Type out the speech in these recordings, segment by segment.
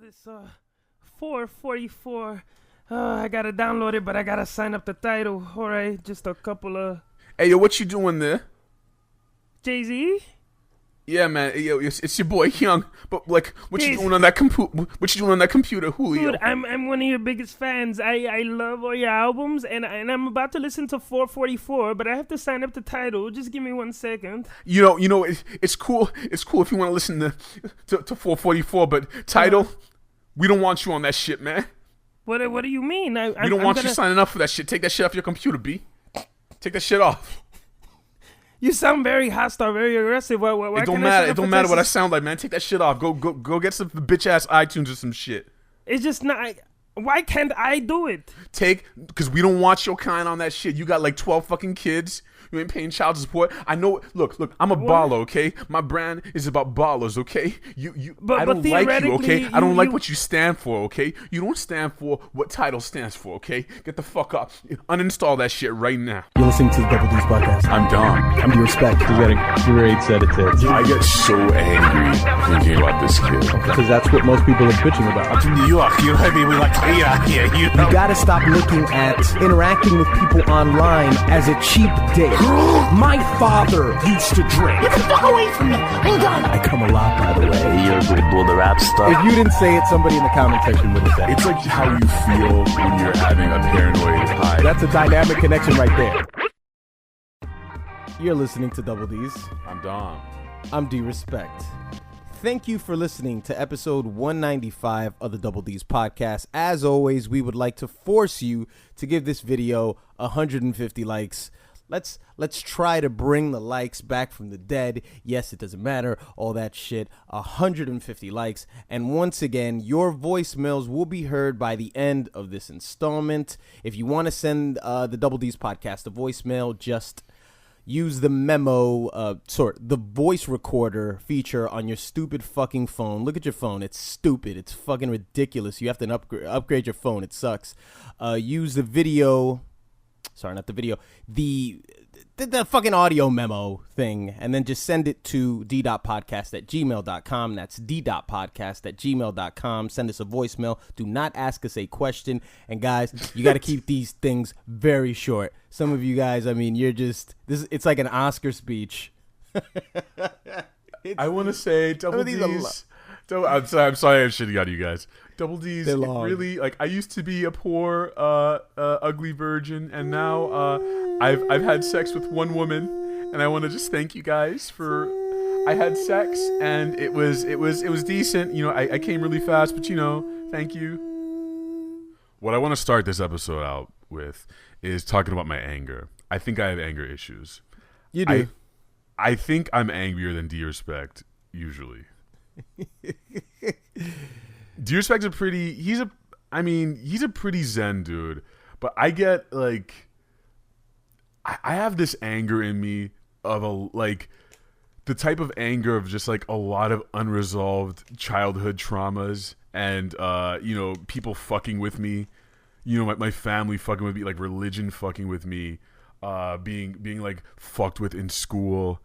This 444. I gotta download it, but I gotta sign up the title. All right, just a couple of. Hey, yo, what you doing there? Jay-Z? Yeah, man. Yo, it's your boy Young. But like, what you doing on that What you doing on that computer, Julio? Dude, I'm one of your biggest fans. I love all your albums, and I'm about to listen to 444, but I have to sign up the title. Just give me 1 second. You know, it's cool. It's cool if you want to listen to 444, but title, we don't want you on that shit, man. What do you mean? We don't want you signing up for that shit. Take that shit off your computer, B. Take that shit off. You sound very hostile, very aggressive. Why it don't matter. It don't matter what I sound like, man. Take that shit off. Go get some bitch ass iTunes or some shit. It's just not. Why can't I do it? Because we don't want your kind on that shit. You got like 12 fucking kids. You ain't paying child support. I know. Look. I'm a baller, okay? My brand is about ballers, okay? I don't like you, okay? I don't like what you stand for, okay? You don't stand for what title stands for, okay? Get the fuck up. Uninstall that shit right now. You're listening to the Double D's podcast. I'm Dom. I'm d.respect. You got a great set of tits. I get so angry thinking about this kid. Because that's what most people are bitching about. To New York, you know what I mean? We like to eat out here, you know? You gotta stop looking at interacting with people online as a cheap date. My father used to drink. Get the fuck away from me. Hold on. I come a lot, by the way. You're good bull the rap stuff. If you didn't say it, somebody in the comment section would have said it. It's like how you feel when you're having a paranoid high. That's a dynamic connection right there. You're listening to Double D's. I'm Dom. I'm d.respect. Thank you for listening to episode 195 of the Double D's podcast. As always, we would like to force you to give this video 150 likes. Let's try to bring the likes back from the dead. Yes, it doesn't matter, all that shit. 150 likes. And once again, your voicemails will be heard by the end of this installment. If you want to send the Double D's podcast a voicemail, just use the the voice recorder feature on your stupid fucking phone. Look at your phone. It's stupid. It's fucking ridiculous. You have to upgrade your phone. It sucks. Use the video. Sorry, not the video. The fucking audio memo thing, and then just send it to d.podcast@gmail.com. That's d.podcast@gmail.com. Send us a voicemail. Do not ask us a question. And guys, you got to keep these things very short. Some of you guys, I mean, it's like an Oscar speech. I want to say Double D's. I'm sorry I'm shitting on you guys. Double D's, really, like, I used to be a poor, ugly virgin, and now I've had sex with one woman, and I want to just thank you guys for. I had sex, and it was decent. You know, I came really fast, but thank you. What I want to start this episode out with is talking about my anger. I think I have anger issues. You do. I think I'm angrier than d.respect usually. d.respect's he's a pretty zen dude, but I get like I have this anger in me of the type of anger of just like a lot of unresolved childhood traumas and people fucking with me, my family fucking with me, like religion fucking with me, being like fucked with in school,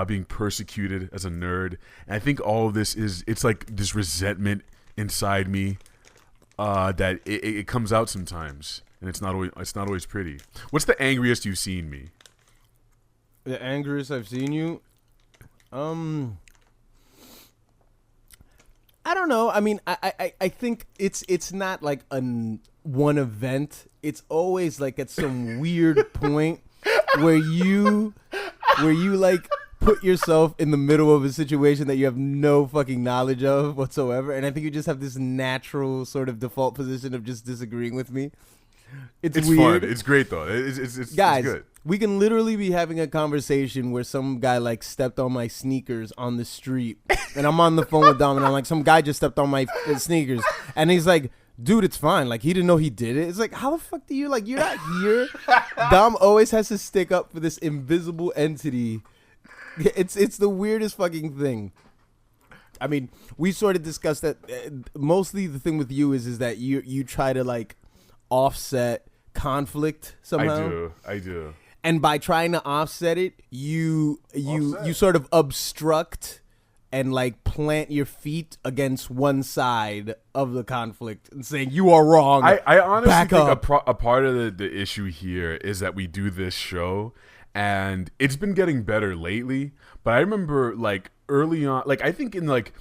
being persecuted as a nerd. And I think all of this it's like this resentment inside me that it comes out sometimes, and it's not always pretty. What's the angriest you've seen me? The angriest I've seen you? I don't know. I mean, I think it's not like one event. It's always like at some weird point where you like put yourself in the middle of a situation that you have no fucking knowledge of whatsoever, and I think you just have this natural sort of default position of just disagreeing with me. It's weird. Fun. It's great though. It's guys, good. We can literally be having a conversation where some guy like stepped on my sneakers on the street, and I'm on the phone with Dom, and I'm like, some guy just stepped on my sneakers, and he's like, dude, it's fine. Like, he didn't know he did it. It's like, how the fuck do you, like, you're not here? Dom always has to stick up for this invisible entity. It's the weirdest fucking thing. I mean, we sort of discussed that. Mostly the thing with you is that you try to like offset conflict somehow. I do. And by trying to offset it, you sort of obstruct and like plant your feet against one side of the conflict and saying you are wrong. I honestly Back think up. a part of the issue here is that we do this show, and it's been getting better lately. But I remember like early on, like I think in like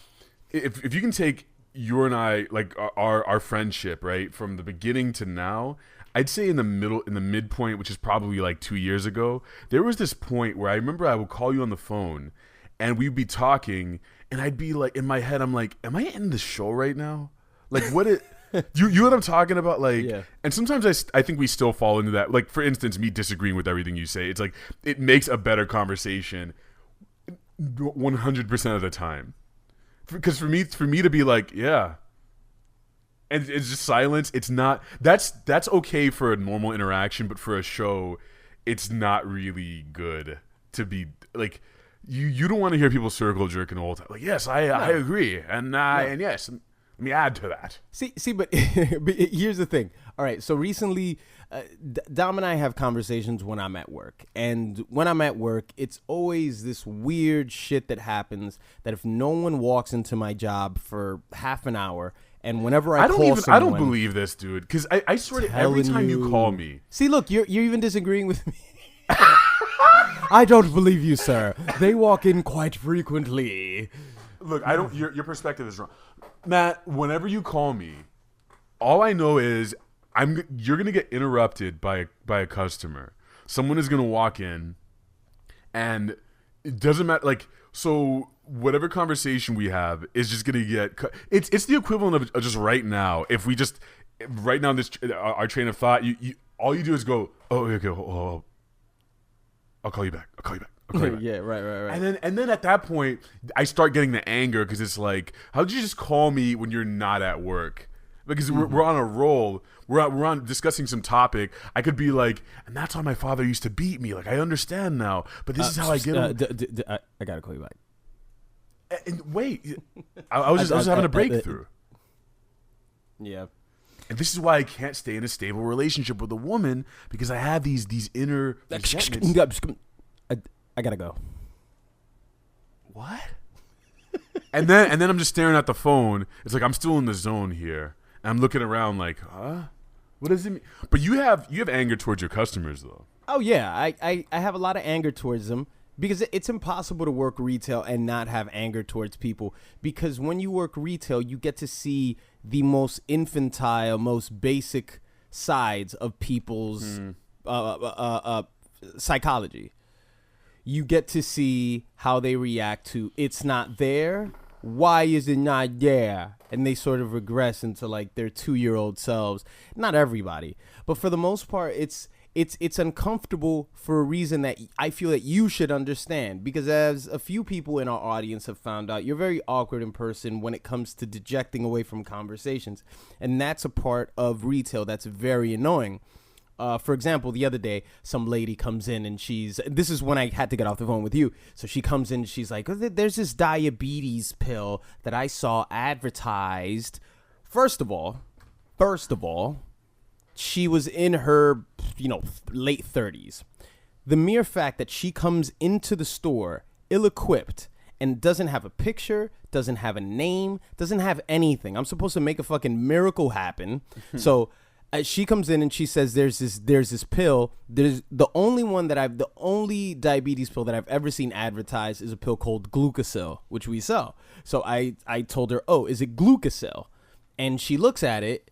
if you can take you and I, like our friendship, right, from the beginning to now, I'd say in the midpoint, which is probably like 2 years ago, there was this point where I remember I would call you on the phone and we'd be talking and I'd be like, in my head, I'm like, am I in the show right now? Like what it, you know what I'm talking about? Like, Yeah. And sometimes I think we still fall into that. Like for instance, me disagreeing with everything you say, it's like, it makes a better conversation 100% of the time. Because for me to be like, yeah, and it's just silence. It's not. That's okay for a normal interaction, but for a show, it's not really good to be like. You don't want to hear people circle jerking the whole time. Like, yes, I agree, and yes, let me add to that. See, but here's the thing. All right, so recently, Dom and I have conversations when I'm at work, and when I'm at work, it's always this weird shit that happens that if no one walks into my job for half an hour, and whenever I don't believe this, dude, because I swear to every time you call me. See, look, you're even disagreeing with me. I don't believe you, sir. They walk in quite frequently. Look, I don't. Your perspective is wrong, Matt. Whenever you call me, all I know is you're gonna get interrupted by a customer. Someone is gonna walk in, and it doesn't matter. Like, so whatever conversation we have is just gonna get cut. It's the equivalent of just right now. If we just right now this our train of thought, you all you do is go, oh, okay, oh, I'll call you back. Yeah, right. And then at that point, I start getting the anger because it's like, how did you just call me when you're not at work? Because we're on a roll. We're on discussing some topic. I could be like, and that's how my father used to beat me. Like, I understand now, but this is how I get him. I gotta call you back. And wait, I was having a breakthrough. Yeah. And this is why I can't stay in a stable relationship with a woman, because I have these inner resentments. I gotta go. What? and then I'm just staring at the phone. It's like I'm still in the zone here. And I'm looking around like, huh? What does it mean? But you have anger towards your customers though. Oh yeah, I have a lot of anger towards them because it's impossible to work retail and not have anger towards people, because when you work retail, you get to see the most infantile, most basic sides of people's psychology. You get to see how they react to it's not there. Why is it not there? And they sort of regress into like their 2-year-old selves. Not everybody, but for the most part, it's uncomfortable for a reason that I feel that you should understand, because as a few people in our audience have found out, you're very awkward in person when it comes to dejecting away from conversations. And that's a part of retail that's very annoying. For example, the other day, some lady comes in and this is when I had to get off the phone with you. So she comes in and she's like, oh, there's this diabetes pill that I saw advertised. First of all, she was in her, late 30s. The mere fact that she comes into the store ill-equipped and doesn't have a picture, doesn't have a name, doesn't have anything. I'm supposed to make a fucking miracle happen. So she comes in and she says, "There's this pill. There's the only diabetes pill that I've ever seen advertised is a pill called Glucocil, which we sell." So I told her, "Oh, is it Glucocil?" And she looks at it,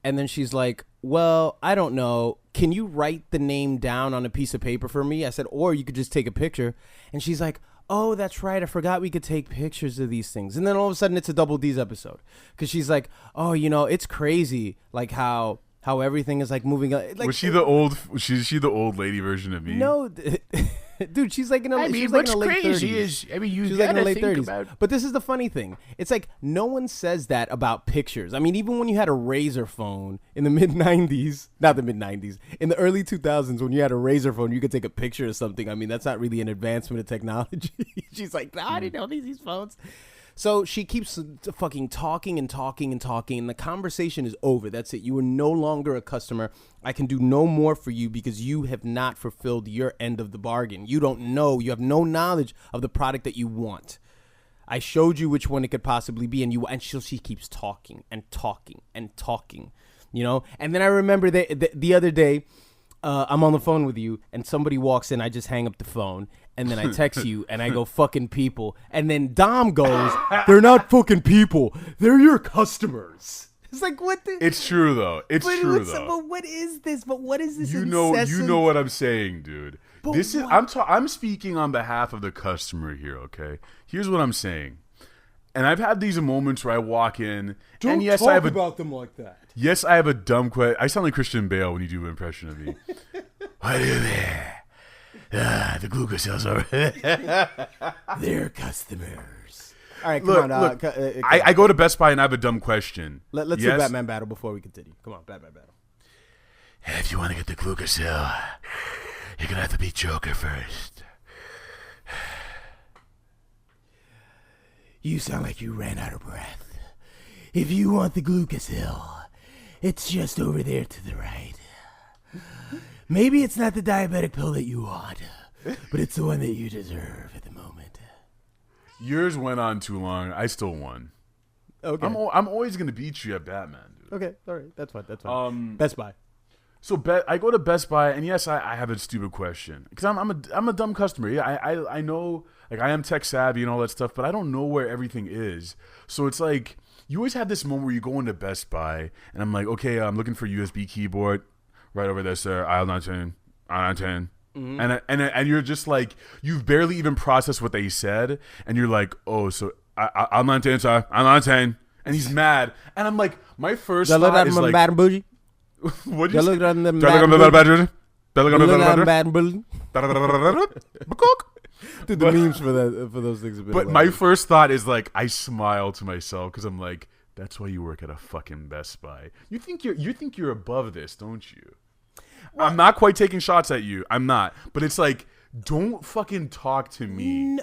and then she's like, "Well, I don't know. Can you write the name down on a piece of paper for me?" I said, "Or you could just take a picture." And she's like, "Oh, that's right. I forgot we could take pictures of these things." And then all of a sudden, it's a Double D's episode, because she's like, "Oh, it's crazy, like how everything is like moving." Like, was she the old? She's she the old lady version of me? No, dude, she's like in her. She's like in her late 30s. She's like in her late 30s. But this is the funny thing. It's like no one says that about pictures. I mean, even when you had a Razor phone in the mid 90s, not the mid 90s, in the early 2000s, when you had a Razor phone, you could take a picture of something. I mean, that's not really an advancement of technology. She's like, "Nah, I didn't know these phones." So she keeps fucking talking and the conversation is over. That's it. You are no longer a customer. I can do no more for you because you have not fulfilled your end of the bargain. You don't know. You have no knowledge of the product that you want. I showed you which one it could possibly be, and she keeps talking and talking and talking, you know? And then I remember the other day, I'm on the phone with you, and somebody walks in, I just hang up the phone, and then I text you, and I go, fucking people. And then Dom goes, they're not fucking people. They're your customers. It's like, what the? It's true, though. It's true, though. But what is this? But what is this? You know what I'm saying, dude. But this is what? I'm speaking on behalf of the customer here, okay? Here's what I'm saying. And I've had these moments where I walk in, and yes, I have about them like that. Yes, I have a dumb question. I sound like Christian Bale when you do an impression of me. What are they? The glucose cells are. They're customers. All right, Look, I go to Best Buy and I have a dumb question. Let's do Batman battle before we continue. Come on, Batman battle. If you want to get the glucose cell, you're going to have to beat Joker first. You sound like you ran out of breath. If you want the glucocil, it's just over there to the right. Maybe it's not the diabetic pill that you want, but it's the one that you deserve at the moment. Yours went on too long. I still won. Okay. I'm always going to beat you at Batman, dude. Okay, all right. That's fine. Best Buy. So I go to Best Buy, and yes, I have a stupid question. Because I'm a dumb customer. Yeah, I know, like, I am tech savvy and all that stuff, but I don't know where everything is. So it's like, you always have this moment where you go into Best Buy, and I'm like, okay, I'm looking for a USB keyboard. Right over there, sir. Aisle 19. Aisle 19. Mm-hmm. And you're just like, you've barely even processed what they said, and you're like, oh, so aisle 19, sir. Aisle 19. And he's mad. And I'm like, my first thought is like, bad and bougie? what did you say? Look at them bad and bougie? Dude, the memes for those things have been But hilarious. my first thought is like, I smile to myself because I'm like, that's why you work at a fucking Best Buy. You think you're above this, don't you? Well, I'm not quite taking shots at you. I'm not. But it's like, don't fucking talk to me. No.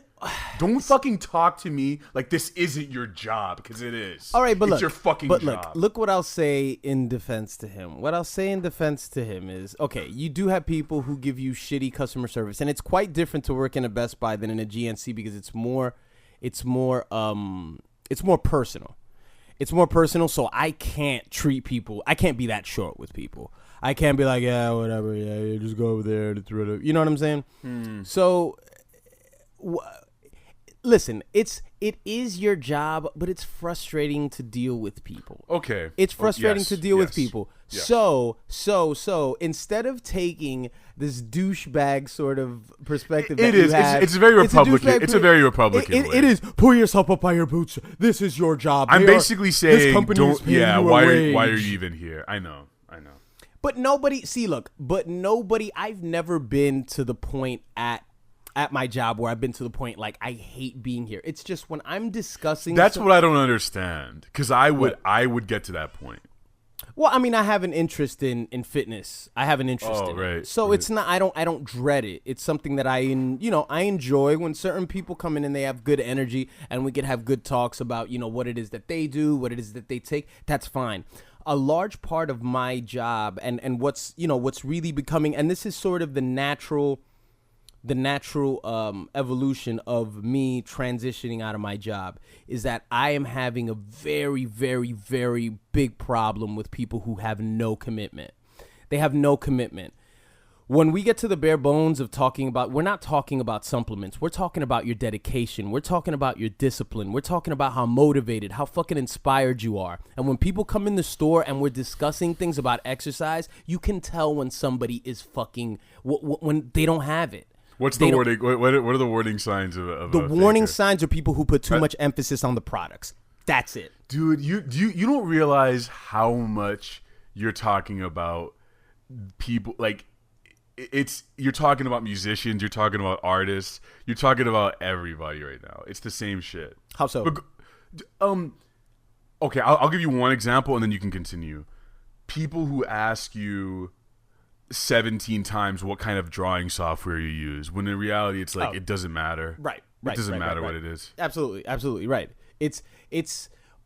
Don't fucking talk to me like this isn't your job, because it is. All right, but it's your fucking job. Look what I'll say in defense to him. What I'll say in defense to him is, okay, you do have people who give you shitty customer service, and it's quite different to work in a Best Buy than in a GNC because it's more personal. It's more personal, so I can't treat people. I can't be that short with people. I can't be like, yeah, whatever, yeah, you just go over there to throw it. You know what I'm saying? So, listen, it is your job, but it's frustrating to deal with people. Okay, it's frustrating to deal with people. Yes. So instead of taking this douchebag sort of perspective, it's very Republican. It's a very Republican. It is. Pull yourself up by your boots. This is your job. I'm basically saying, this company is paying you a why wage. are you even here? I know. But nobody. I've never been to the point at my job where I've been to the point like I hate being here. It's just when I'm discussing. That's what I don't understand, because I would get to that point. Well, I mean, I have an interest in fitness. I have an interest in right. it. So it's not. I don't dread it. It's something that I enjoy when certain people come in and they have good energy and we can have good talks about what it is that they do, what it is that they take. That's fine. A large part of my job and what's really becoming, and this is sort of the natural evolution of me transitioning out of my job, is that I am having a very, very, very big problem with people who have no commitment. They have no commitment. When we get to the bare bones of talking about, we're not talking about supplements. We're talking about your dedication. We're talking about your discipline. We're talking about how motivated, how fucking inspired you are. And when people come in the store and we're discussing things about exercise, you can tell when somebody is fucking, when they don't have it. What's the wording? What are the warning signs of the warning signs are people who put too much emphasis on the products. That's it. Dude, you don't realize how much you're talking about people, like, you're talking about musicians, you're talking about artists, you're talking about everybody right now. It's the same shit. How so? Okay, I'll give you one example and then you can continue. People who ask you 17 times what kind of drawing software you use, when in reality it's like, it doesn't matter. Right. It doesn't matter what it is. Absolutely right. It's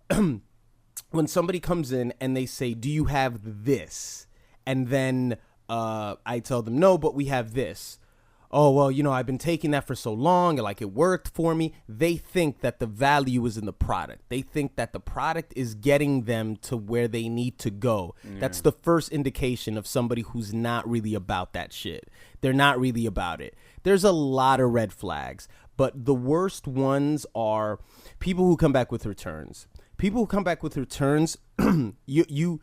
when somebody comes in and they say, do you have this? And then I tell them, no, but we have this. oh, well, I've been taking that for so long and like it worked for me. They think that the value is in the product. They think that the product is getting them to where they need to go. Yeah. That's the first indication of somebody who's not really about that shit. They're not really about it. There's a lot of red flags, but the worst ones are people who come back with returns. People who come back with returns, you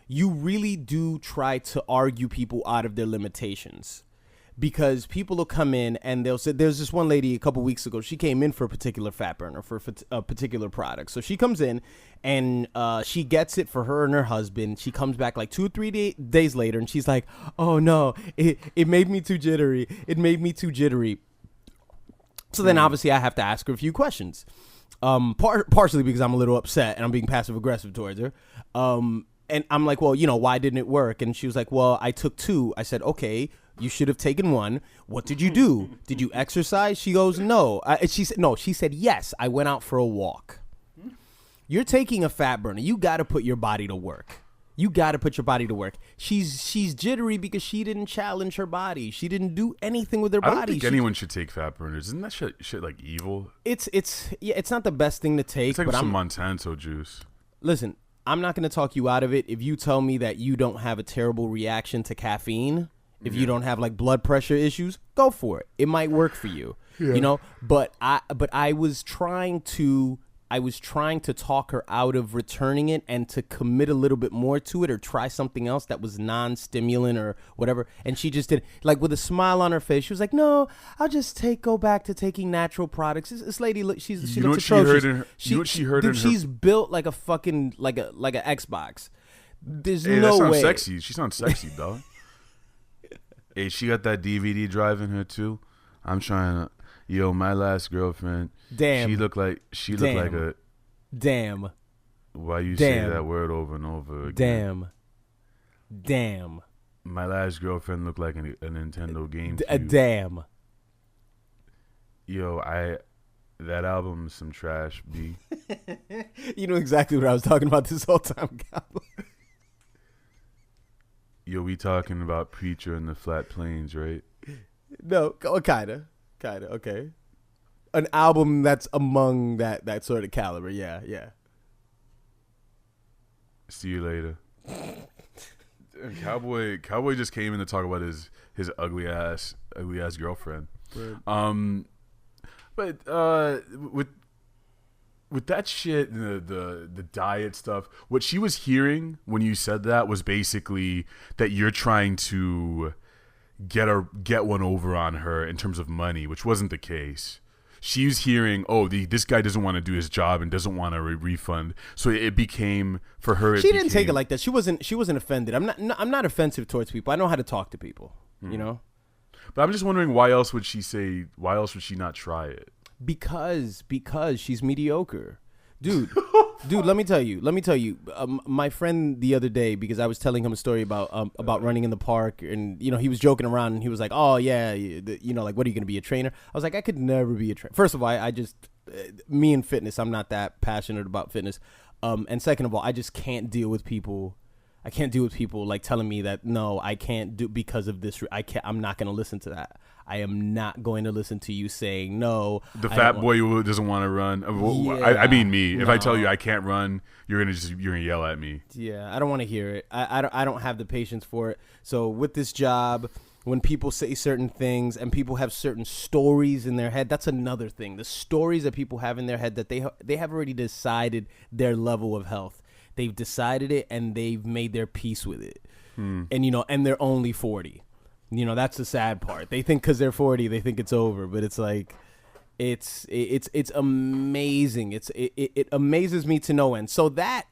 really do try to argue people out of their limitations. Because people will come in and they'll say, there's this one lady a couple weeks ago, she came in for a particular fat burner for a particular product. So she comes in and she gets it for her and her husband. She comes back like 2 or 3 days later and she's like, oh no, it made me too jittery. It made me too jittery. So then obviously I have to ask her a few questions. Partially because I'm a little upset and I'm being passive aggressive towards her. And I'm like, well, why didn't it work? And she was like, well, I took 2. I said, okay, you should have taken 1. What did you do? Did you exercise? She goes, no. She said, no. She said, yes, I went out for a walk. You're taking a fat burner. You got to put your body to work. You got to put your body to work. She's jittery because she didn't challenge her body. She didn't do anything with her body. I don't think anyone should take fat burners. Isn't that shit like evil? It's not the best thing to take. It's like some Monsanto juice. Listen, I'm not going to talk you out of it if you tell me that you don't have a terrible reaction to caffeine. If you don't have like blood pressure issues, go for it. It might work for you, But I was trying to talk her out of returning it and to commit a little bit more to it or try something else that was non-stimulant or whatever. And she just did, like with a smile on her face. She was like, "No, I'll just go back to taking natural products." This lady, she looks atrocious. She's built like a fucking like an Xbox. There's no way. Sexy. She sounds sexy, dog. Hey, she got that DVD drive in her too. I'm trying to, my last girlfriend. Damn. She looked like a. Damn. Why you say that word over and over again? Damn. My last girlfriend looked like a Nintendo game. Damn. That album's some trash, B. You know exactly what I was talking about this whole time, Cowboy. We talking about Preacher and the Flat Plains, right? No, kinda, okay. An album that's among that sort of caliber, yeah. See you later. Cowboy just came in to talk about his ugly ass girlfriend. Right. But with that shit, the diet stuff, what she was hearing when you said that was basically that you're trying to get one over on her in terms of money, which wasn't the case. She was hearing, this guy doesn't want to do his job and doesn't want a refund, so it became for her. She didn't take it like that. She wasn't offended. I'm not offensive towards people. I know how to talk to people. But I'm just wondering, why else would she not try it? Because she's mediocre, dude. Let me tell you. My friend the other day, because I was telling him a story about running in the park, and he was joking around, and he was like, "Oh yeah, like, what are you gonna be, a trainer?" I was like, I could never be a trainer. First of all, I just me and fitness, I'm not that passionate about fitness, and second of all, I just can't deal with people. I can't deal with people like telling me that no, I can't do because of this. I'm not gonna listen to that. I am not going to listen to you saying no. The fat boy who doesn't want to run. I mean me. If I tell you I can't run, you're gonna yell at me. Yeah, I don't want to hear it. I don't have the patience for it. So with this job, when people say certain things and people have certain stories in their head, that's another thing. The stories that people have in their head that they have already decided their level of health. They've decided it and they've made their peace with it. And and they're only 40. That's the sad part. They think because they're 40, they think it's over, but it's like, it's amazing. It amazes me to no end. So that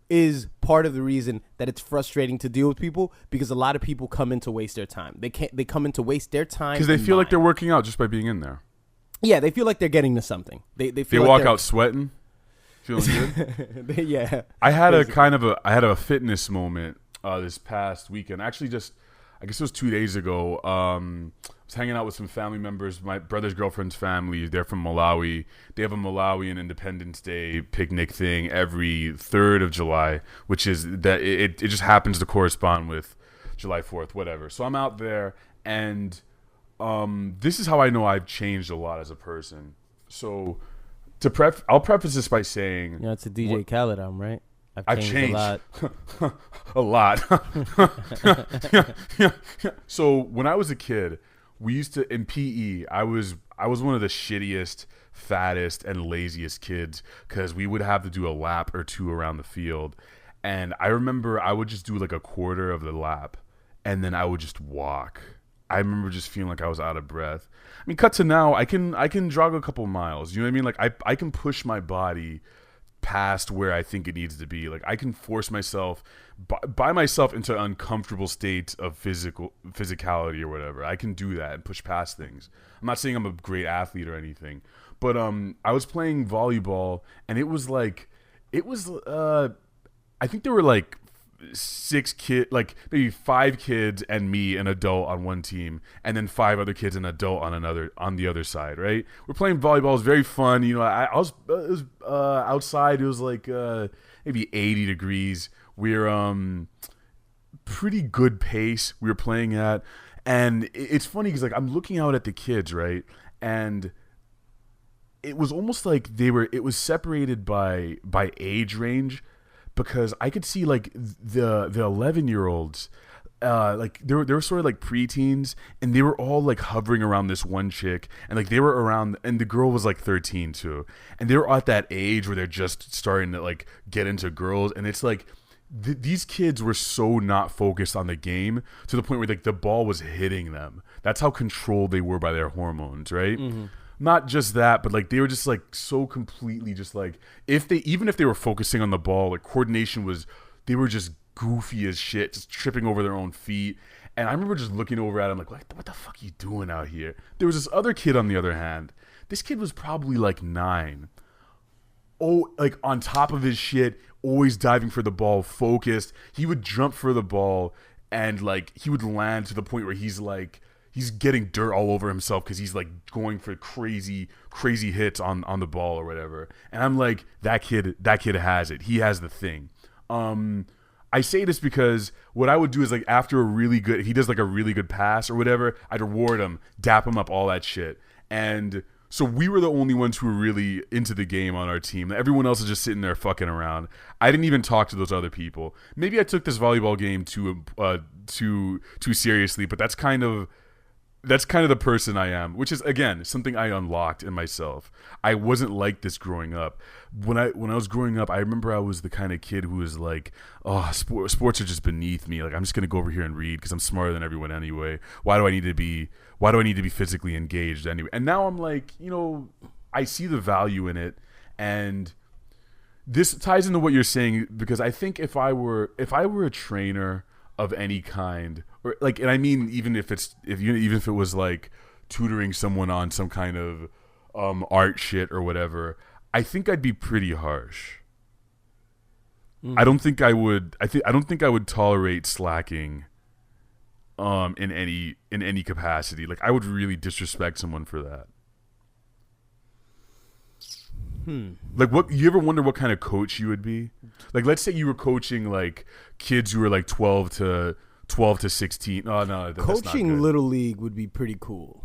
is part of the reason that it's frustrating to deal with people, because a lot of people come in to waste their time. They come in to waste their time because they feel like they're working out just by being in there. Yeah, they feel like they're getting to something. They walk out sweating, feeling good. Yeah. I had a fitness moment this past weekend. Actually, I guess it was 2 days ago. I was hanging out with some family members, my brother's girlfriend's family. They're from Malawi. They have a Malawian Independence Day picnic thing every 3rd of July, which is that it just happens to correspond with July 4th, whatever. So I'm out there, and this is how I know I've changed a lot as a person. So I'll preface this by saying, it's a DJ Khaled album, right? I've changed a a lot. lot. So when I was a kid, we used to in PE. I was one of the shittiest, fattest, and laziest kids because we would have to do a lap or two around the field, and I remember I would just do like a quarter of the lap, and then I would just walk. I remember just feeling like I was out of breath. I mean, cut to now, I can jog a couple miles. You know what I mean? Like I can push my body past where I think it needs to be. Like I can force myself by myself into uncomfortable states of physicality or whatever. I can do that and push past things. I'm not saying I'm a great athlete or anything, but I was playing volleyball and it was I think there were like 6 kids, like maybe 5 kids and me, an adult on one team, and then 5 other kids, an adult on the other side. Right? We're playing volleyball. It was very fun. You know, I was it was outside. It was like maybe 80 degrees. We're pretty good pace we were playing at, and it's funny because like I'm looking out at the kids, right, and it was almost like it was separated by age range. Because I could see like the 11-year-olds, like they were sort of like preteens, and they were all like hovering around this one chick, and like they were around, and the girl was like 13 too, and they were at that age where they're just starting to like get into girls, and it's like these kids were so not focused on the game to the point where like the ball was hitting them. That's how controlled they were by their hormones, right? Mm-hmm. Not just that, but like they were just like so completely just like even if they were focusing on the ball, like coordination they were just goofy as shit, just tripping over their own feet. And I remember just looking over at him like, what the fuck are you doing out here? There was this other kid on the other hand. This kid was probably like 9. Oh, like on top of his shit, always diving for the ball, focused. He would jump for the ball and like he would land to the point where he's getting dirt all over himself because he's like going for crazy hits on the ball or whatever. And I'm like, that kid has it. He has the thing. I say this because what I would do is like after he does like a really good pass or whatever, I'd reward him, dap him up, all that shit. And so we were the only ones who were really into the game on our team. Everyone else is just sitting there fucking around. I didn't even talk to those other people. Maybe I took this volleyball game too seriously, but that's kind of the person I am, which is, again, something I unlocked in myself. I wasn't like this growing up. When I was growing up, I remember I was the kind of kid who was like, oh, sports are just beneath me. Like, I'm just going to go over here and read because I'm smarter than everyone anyway. Why do I need to be physically engaged anyway? And now I'm like, you know, I see the value in it. And this ties into what you're saying because I think if I were a trainer of any kind, or like, and I mean, even if it was like tutoring someone on some kind of art shit or whatever, I think I'd be pretty harsh. Mm. I don't think I would tolerate slacking in any capacity. Like I would really disrespect someone for that. Like, what you ever wonder what kind of coach you would be? Like, let's say you were coaching like kids who were like 12 to 16. Oh no, coaching little league would be pretty cool.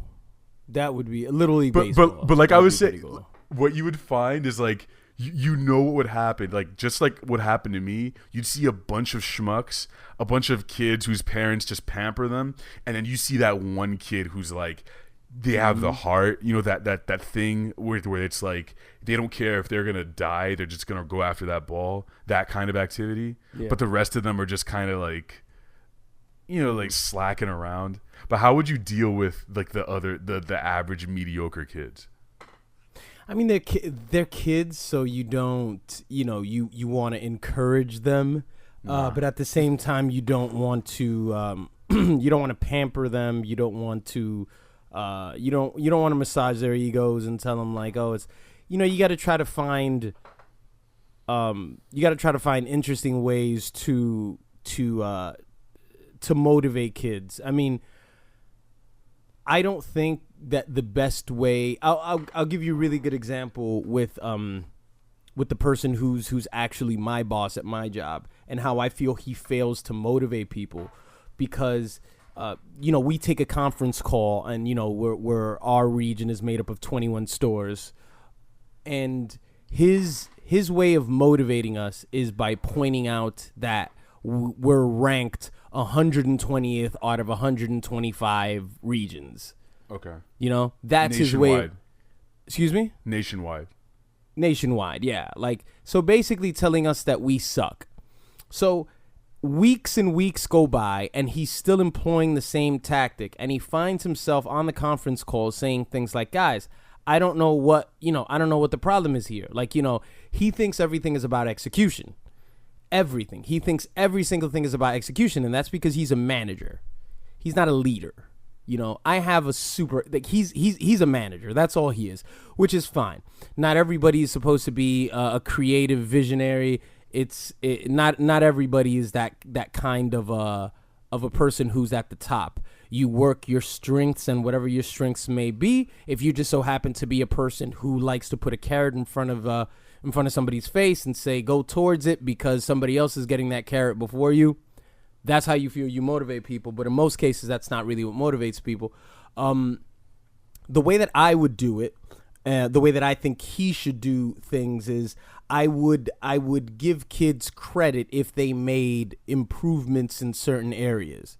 That would be a little league baseball. But like I was saying, cool. What you would find is like you know what would happen. Like just like what happened to me, you'd see a bunch of schmucks, a bunch of kids whose parents just pamper them, and then you see that one kid who's like, they have the heart, you know, that thing where it's like they don't care if they're gonna die, they're just gonna go after that ball, that kind of activity. Yeah. But the rest of them are just kind of like, you know, like slacking around. But how would you deal with like the average mediocre kids? I mean, they're kids, so you don't, you know, you want to encourage them, but at the same time you don't want to you don't want to pamper them, you don't want to. You don't want to massage their egos and tell them like, oh, it's, you know, you got to try to find interesting ways to motivate kids. I mean, I don't think that the best way. I'll give you a really good example with the person who's actually my boss at my job and how I feel he fails to motivate people because. we take a conference call, and we're our region is made up of 21 stores, and his way of motivating us is by pointing out that we're ranked 120th out of 125 regions. Okay. That's his way. Excuse me? Nationwide, yeah. So basically telling us that we suck. So weeks and weeks go by, and he's still employing the same tactic, and he finds himself on the conference call saying things like, guys, I don't know what the problem is here. He thinks everything is about execution. Everything. He thinks every single thing is about execution, and that's because he's a manager. He's not a leader. I have a he's a manager. That's all he is, which is fine. Not everybody is supposed to be a creative visionary. Not everybody is that kind of a person who's at the top. You work your strengths, and whatever your strengths may be. If you just so happen to be a person who likes to put a carrot in front of somebody's face and say go towards it because somebody else is getting that carrot before you, that's how you feel you motivate people. But in most cases, that's not really what motivates people. The way that I would do it, the way that I think he should do things is I would give kids credit if they made improvements in certain areas.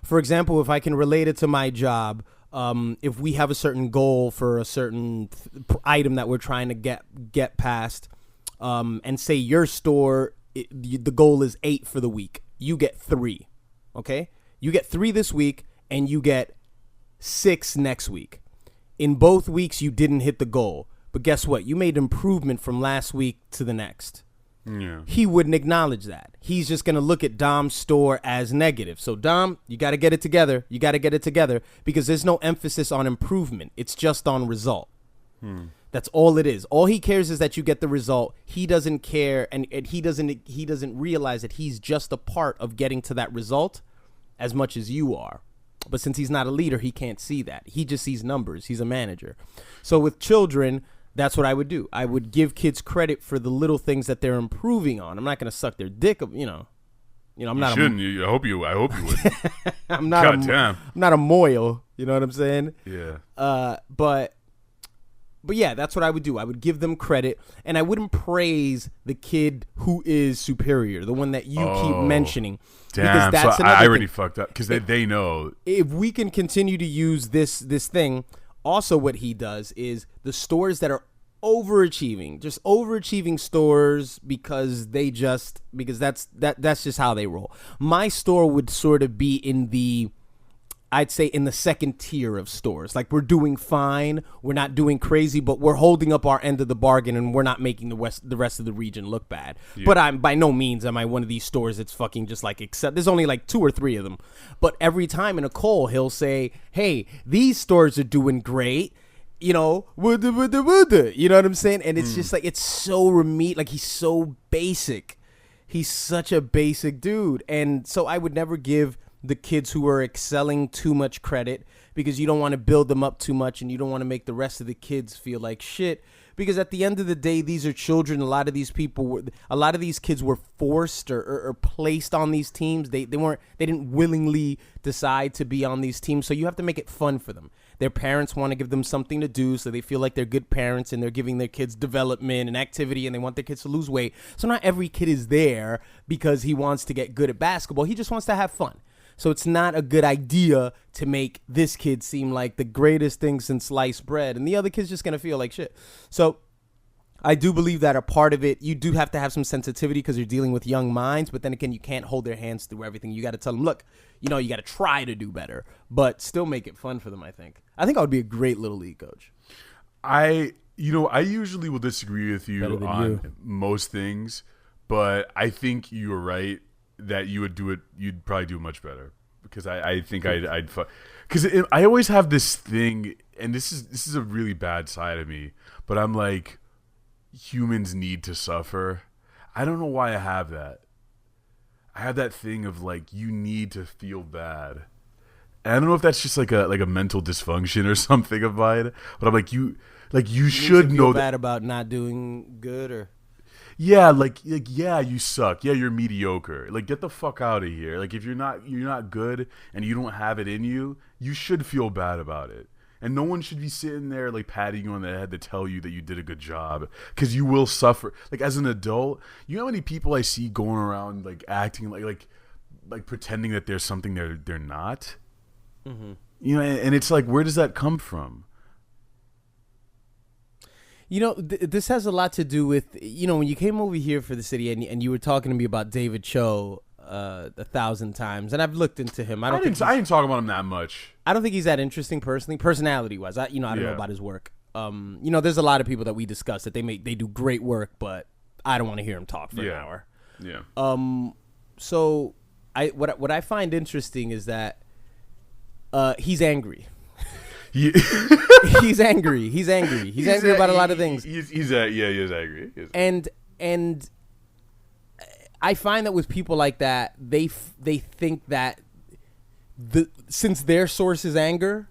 For example, if I can relate it to my job, if we have a certain goal for a certain item that we're trying to get past, and say your store, the goal is 8 for the week. You get 3, okay? You get 3 this week, and you get 6 next week. In both weeks, you didn't hit the goal. But guess what? You made improvement from last week to the next. Yeah. He wouldn't acknowledge that. He's just going to look at Dom's store as negative. So, Dom, you got to get it together. You got to get it together because there's no emphasis on improvement. It's just on result. That's all it is. All he cares is that you get the result. He doesn't care, and he doesn't realize that he's just a part of getting to that result as much as you are. But since he's not a leader, he can't see that. He just sees numbers. He's a manager. So with children, that's what I would do. I would give kids credit for the little things that they're improving on. I'm not going to suck their dick, I'm not. I hope you would. I'm not. I'm not a moil. You know what I'm saying? Yeah. But yeah, that's what I would do. I would give them credit, and I wouldn't praise the kid who is superior, the one that you keep mentioning. Damn, because so I already fucked up because they know. If we can continue to use this thing, also what he does is the stores that are overachieving stores because that's just how they roll. My store would sort of be in the second tier of stores. Like, we're doing fine, we're not doing crazy, but we're holding up our end of the bargain, and we're not making the rest of the region look bad. Yeah. But by no means am I one of these stores that's fucking just like, except there's only like 2 or 3 of them. But every time in a call, he'll say, hey, these stores are doing great. You know what I'm saying? And it's just like, it's so like, he's so basic. He's such a basic dude. And so I would never give the kids who are excelling too much credit, because you don't want to build them up too much, and you don't want to make the rest of the kids feel like shit, because at the end of the day, these are children. A lot of these kids were forced or placed on these teams. They didn't willingly decide to be on these teams. So you have to make it fun for them. Their parents want to give them something to do, so they feel like they're good parents, and they're giving their kids development and activity, and they want their kids to lose weight. So not every kid is there because he wants to get good at basketball. He just wants to have fun. So it's not a good idea to make this kid seem like the greatest thing since sliced bread, and the other kid's just going to feel like shit. So I do believe that a part of it, you do have to have some sensitivity because you're dealing with young minds, but then again, you can't hold their hands through everything. You got to tell them, look, you got to try to do better, but still make it fun for them, I think. I think I would be a great little league coach. I usually will disagree with you on most things, but I think you're right that you'd probably do much better, because I think I'd because I always have this thing, and this is a really bad side of me, but I'm like, humans need to suffer. I don't know why I have that. I have that thing of like, you need to feel bad. And I don't know if that's just like a mental dysfunction or something of mine, but I'm like, you should know bad about not doing good, or yeah, yeah, you suck. Yeah, you're mediocre. Like, get the fuck out of here. Like, if you're not good and you don't have it in you, you should feel bad about it. And no one should be sitting there like patting you on the head to tell you that you did a good job, because you will suffer. Like, as an adult, you know how many people I see going around like acting like pretending that there's something they're not. Mm-hmm. You know, and it's like, where does that come from? You know, this has a lot to do with, you know, when you came over here for the city and you were talking to me about David Cho 1,000 times, and I've looked into him. I didn't talk about him that much. I don't think he's that interesting personality wise. I don't know about his work. You know, there's a lot of people that we discuss that they do great work, but I don't want to hear him talk for an hour. Yeah. So what I find interesting is that he's angry. He's angry. He's angry about a lot of things. He is angry. And I find that with people like that, they think that since their source is anger,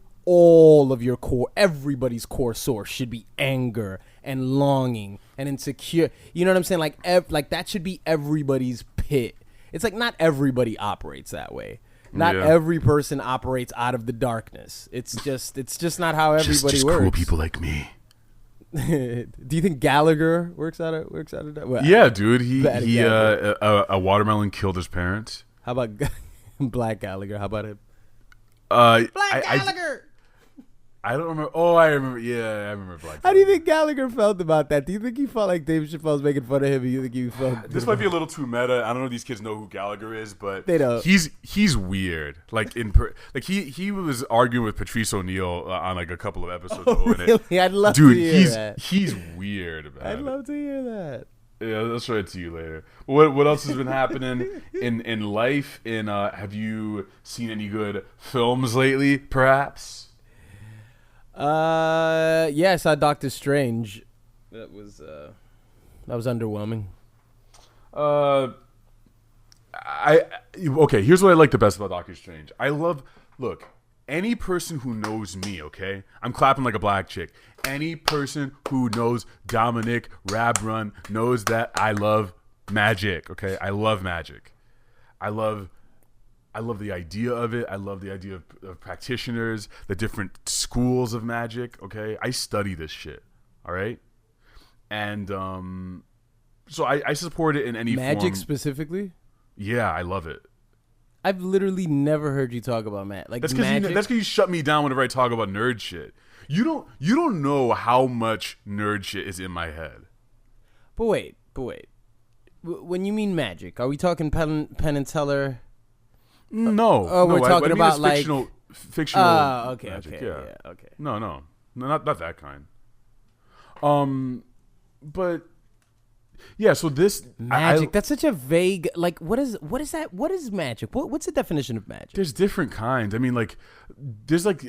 everybody's core source should be anger and longing and insecure. You know what I'm saying? Like that should be everybody's pit. It's like not everybody operates that way. Not every person operates out of the darkness. It's just not how everybody just works. Cool people like me. Do you think Gallagher works out of that? Well, yeah, dude. He a watermelon killed his parents. How about Black Gallagher? How about him? Black Gallagher. I don't remember. Oh, I remember. Yeah, I remember Black Gallagher. How do you think Gallagher felt about that? Do you think he felt like Dave Chappelle's making fun of him? Or you think he felt this might be a little too meta. I don't know if these kids know who Gallagher is, but they don't. He's weird. Like he was arguing with Patrice O'Neal on like a couple of episodes ago. Really? I'd love to hear that. He's weird, man. I'd love to hear that. Yeah, I'll show it to you later. What else has been happening in life? Have you seen any good films lately? Perhaps. Yeah, I saw Doctor Strange. That was underwhelming. Okay, here's what I like the best about Doctor Strange. Look, any person who knows me, okay? I'm clapping like a black chick. Any person who knows Dominic Rabrun knows that I love magic, okay? I love magic. I love the idea of it. I love the idea of practitioners, the different schools of magic, okay? I study this shit, all right? And so I support it in any form. Magic specifically? Yeah, I love it. I've literally never heard you talk about magic. That's because you shut me down whenever I talk about nerd shit. You don't know how much nerd shit is in my head. But wait. When you mean magic, are we talking Penn and Teller? No. We're talking about like fictional. Okay, magic, okay, yeah, okay. No, not that kind. But yeah. So this magic. That's such a vague. Like, what is that? What is magic? What's the definition of magic? There's different kinds. I mean, like, there's like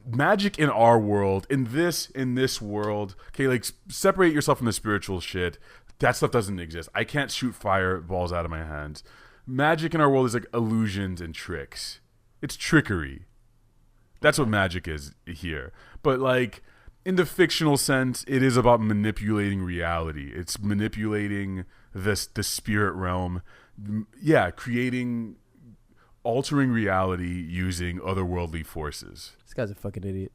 magic in our world. In this world. Okay, like separate yourself from the spiritual shit. That stuff doesn't exist. I can't shoot fireballs out of my hands. Magic in our world is like illusions and tricks. It's trickery. That's what magic is here. But like in the fictional sense, it is about manipulating reality. It's manipulating the spirit realm. Yeah, altering reality using otherworldly forces. This guy's a fucking idiot.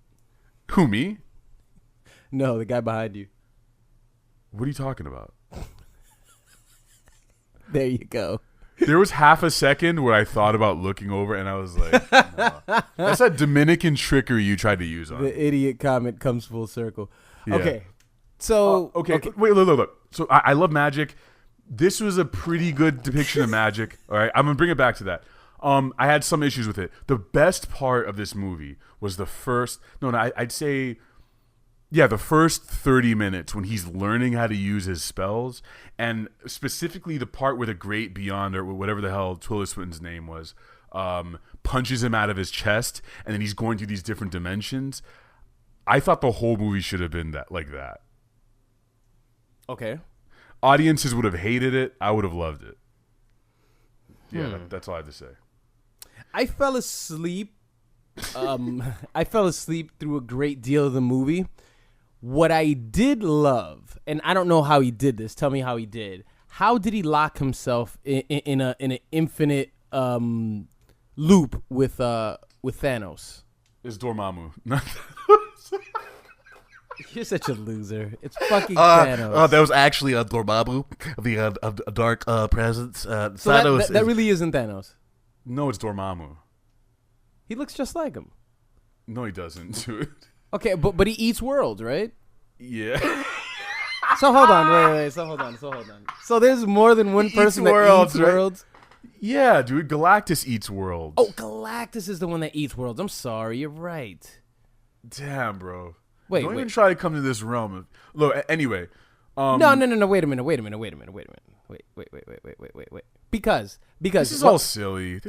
Who, me? No, the guy behind you. What are you talking about? There you go. There was half a second where I thought about looking over, and I was like, no. That's that Dominican trickery you tried to use on the me. idiot comment comes full circle. Yeah. Okay. So... okay. Wait, look. So I love magic. This was a pretty good depiction of magic. All right. I'm going to bring it back to that. I had some issues with it. The best part of this movie was the first... I'd say... Yeah, the first 30 minutes when he's learning how to use his spells, and specifically the part where the Great Beyond, or whatever the hell Tilda Swinton's name was, punches him out of his chest, and then he's going through these different dimensions. I thought the whole movie should have been like that. Okay. Audiences would have hated it. I would have loved it. Yeah, that's all I have to say. I fell asleep. I fell asleep through a great deal of the movie. What I did love, and I don't know how he did this. Tell me how he did. How did he lock himself in an infinite loop with Thanos? It's Dormammu. You're such a loser. It's fucking Thanos. That was actually Dormammu, the dark presence. So Thanos that really isn't Thanos. No, it's Dormammu. He looks just like him. No, he doesn't, dude. Okay, but he eats worlds, right? Yeah. So hold on, wait. So hold on. So there's more than one person that eats right? worlds. Yeah, dude. Galactus eats worlds. Oh, Galactus is the one that eats worlds. I'm sorry, you're right. Damn, bro. Wait, Don't even try to come to this realm. Look, anyway. No. Wait a minute. Wait. Because This is all silly.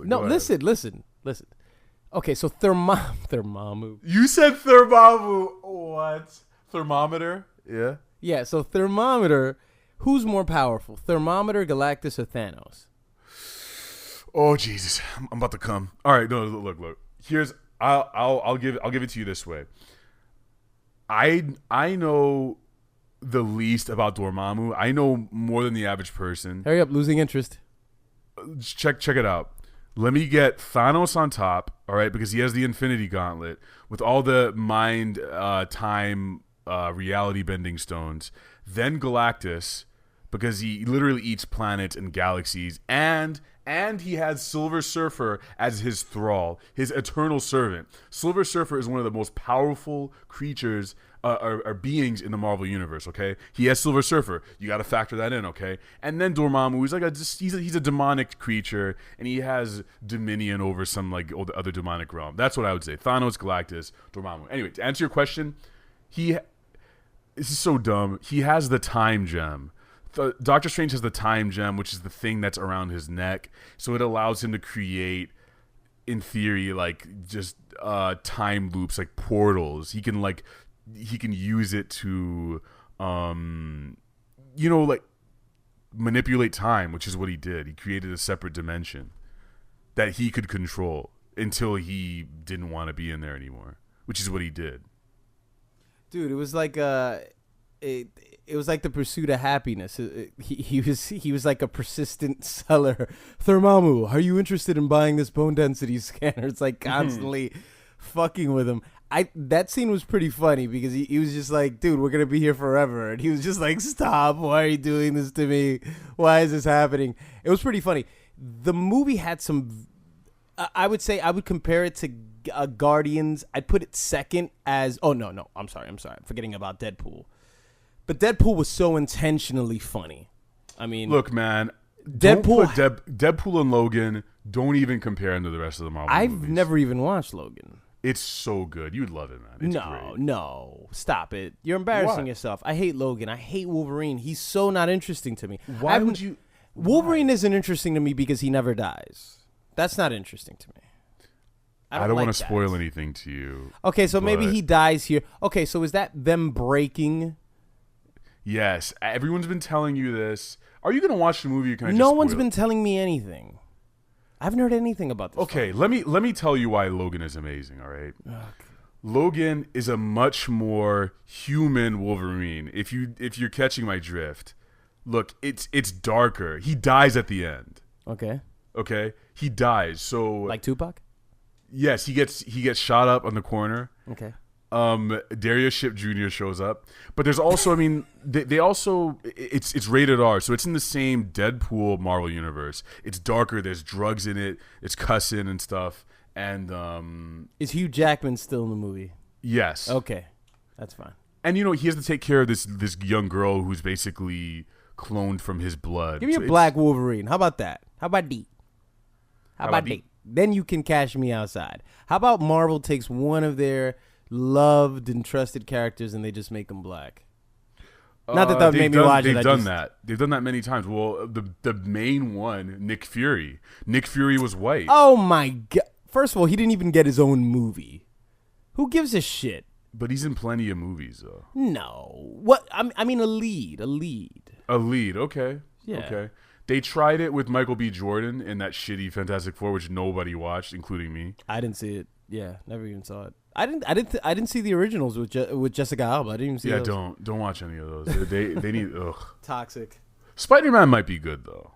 No, Go ahead. listen. Okay, so Thermammu. You said Dormammu. What? Thermometer? Yeah. Yeah, so Thermometer. Who's more powerful, Thermometer, Galactus, or Thanos? Oh Jesus, I'm about to come. All right, no, look. Here's I'll give it to you this way. I know the least about Dormammu. I know more than the average person. Hurry up, losing interest. Check it out. Let me get Thanos on top, all right, because he has the Infinity Gauntlet with all the mind, time, reality bending stones. Then Galactus, because he literally eats planets and galaxies, and he has Silver Surfer as his thrall, his eternal servant. Silver Surfer is one of the most powerful creatures or beings in the Marvel universe. Okay, he has Silver Surfer. You got to factor that in. Okay, and then Dormammu, he's a demonic creature, and he has dominion over some like other demonic realm. That's what I would say. Thanos, Galactus, Dormammu. Anyway, to answer your question, this is so dumb. He has the time gem. Doctor Strange has the time gem, which is the thing that's around his neck. So it allows him to create, in theory, like just time loops, like portals. He can use it to, like manipulate time, which is what he did. He created a separate dimension that he could control until he didn't want to be in there anymore, which is what he did. Dude, it was like it was like the pursuit of happiness. He was like a persistent seller. Thermammu, are you interested in buying this bone density scanner? It's like constantly fucking with him. That scene was pretty funny because he was just like, dude, we're gonna be here forever, and he was just like, stop! Why are you doing this to me? Why is this happening? It was pretty funny. The movie had some. I would say I would compare it to Guardians. I'd put it second as. Oh no, I'm sorry. I'm forgetting about Deadpool. But Deadpool was so intentionally funny. I mean, look, man, Deadpool and Logan don't even compare them to the rest of the Marvel movies. I've never even watched Logan. It's so good. You'd love it, man. It's great. No. Stop it. You're embarrassing yourself. I hate Logan. I hate Wolverine. He's so not interesting to me. Why would you? Wolverine isn't interesting to me because he never dies. That's not interesting to me. I don't want to spoil anything to you. Okay, so maybe he dies here. Okay, so is that them breaking? Yes. Everyone's been telling you this. Are you going to watch the movie or can I just No spoil one's it? been telling me anything. I haven't heard anything about this. Okay, let me tell you why Logan is amazing, all right? Okay. Logan is a much more human Wolverine. If you're catching my drift. Look, it's darker. He dies at the end. Okay. He dies. So like Tupac? Yes, he gets shot up on the corner. Okay. Darius Shipp Jr. shows up, but there's also, I mean, they also it's rated R, so it's in the same Deadpool Marvel universe. It's darker. There's drugs in it. It's cussing and stuff. And is Hugh Jackman still in the movie? Yes. Okay, that's fine. And he has to take care of this young girl who's basically cloned from his blood. Give me a black Wolverine. How about that? How about D? How about D? Then you can cash me outside. How about Marvel takes one of their loved and trusted characters and they just make them black? Not that made me watch it. They've done that. They've done that many times. Well, the main one, Nick Fury. Nick Fury was white. Oh my god! First of all, he didn't even get his own movie. Who gives a shit? But he's in plenty of movies, though. No. What? I mean, a lead. A lead. Okay. Yeah. Okay. They tried it with Michael B. Jordan in that shitty Fantastic Four, which nobody watched, including me. I didn't see it. Yeah, never even saw it. I didn't see the originals with Jessica Alba. I didn't even see. Yeah, those. don't watch any of those. They need ugh. Toxic. Spider-Man might be good though.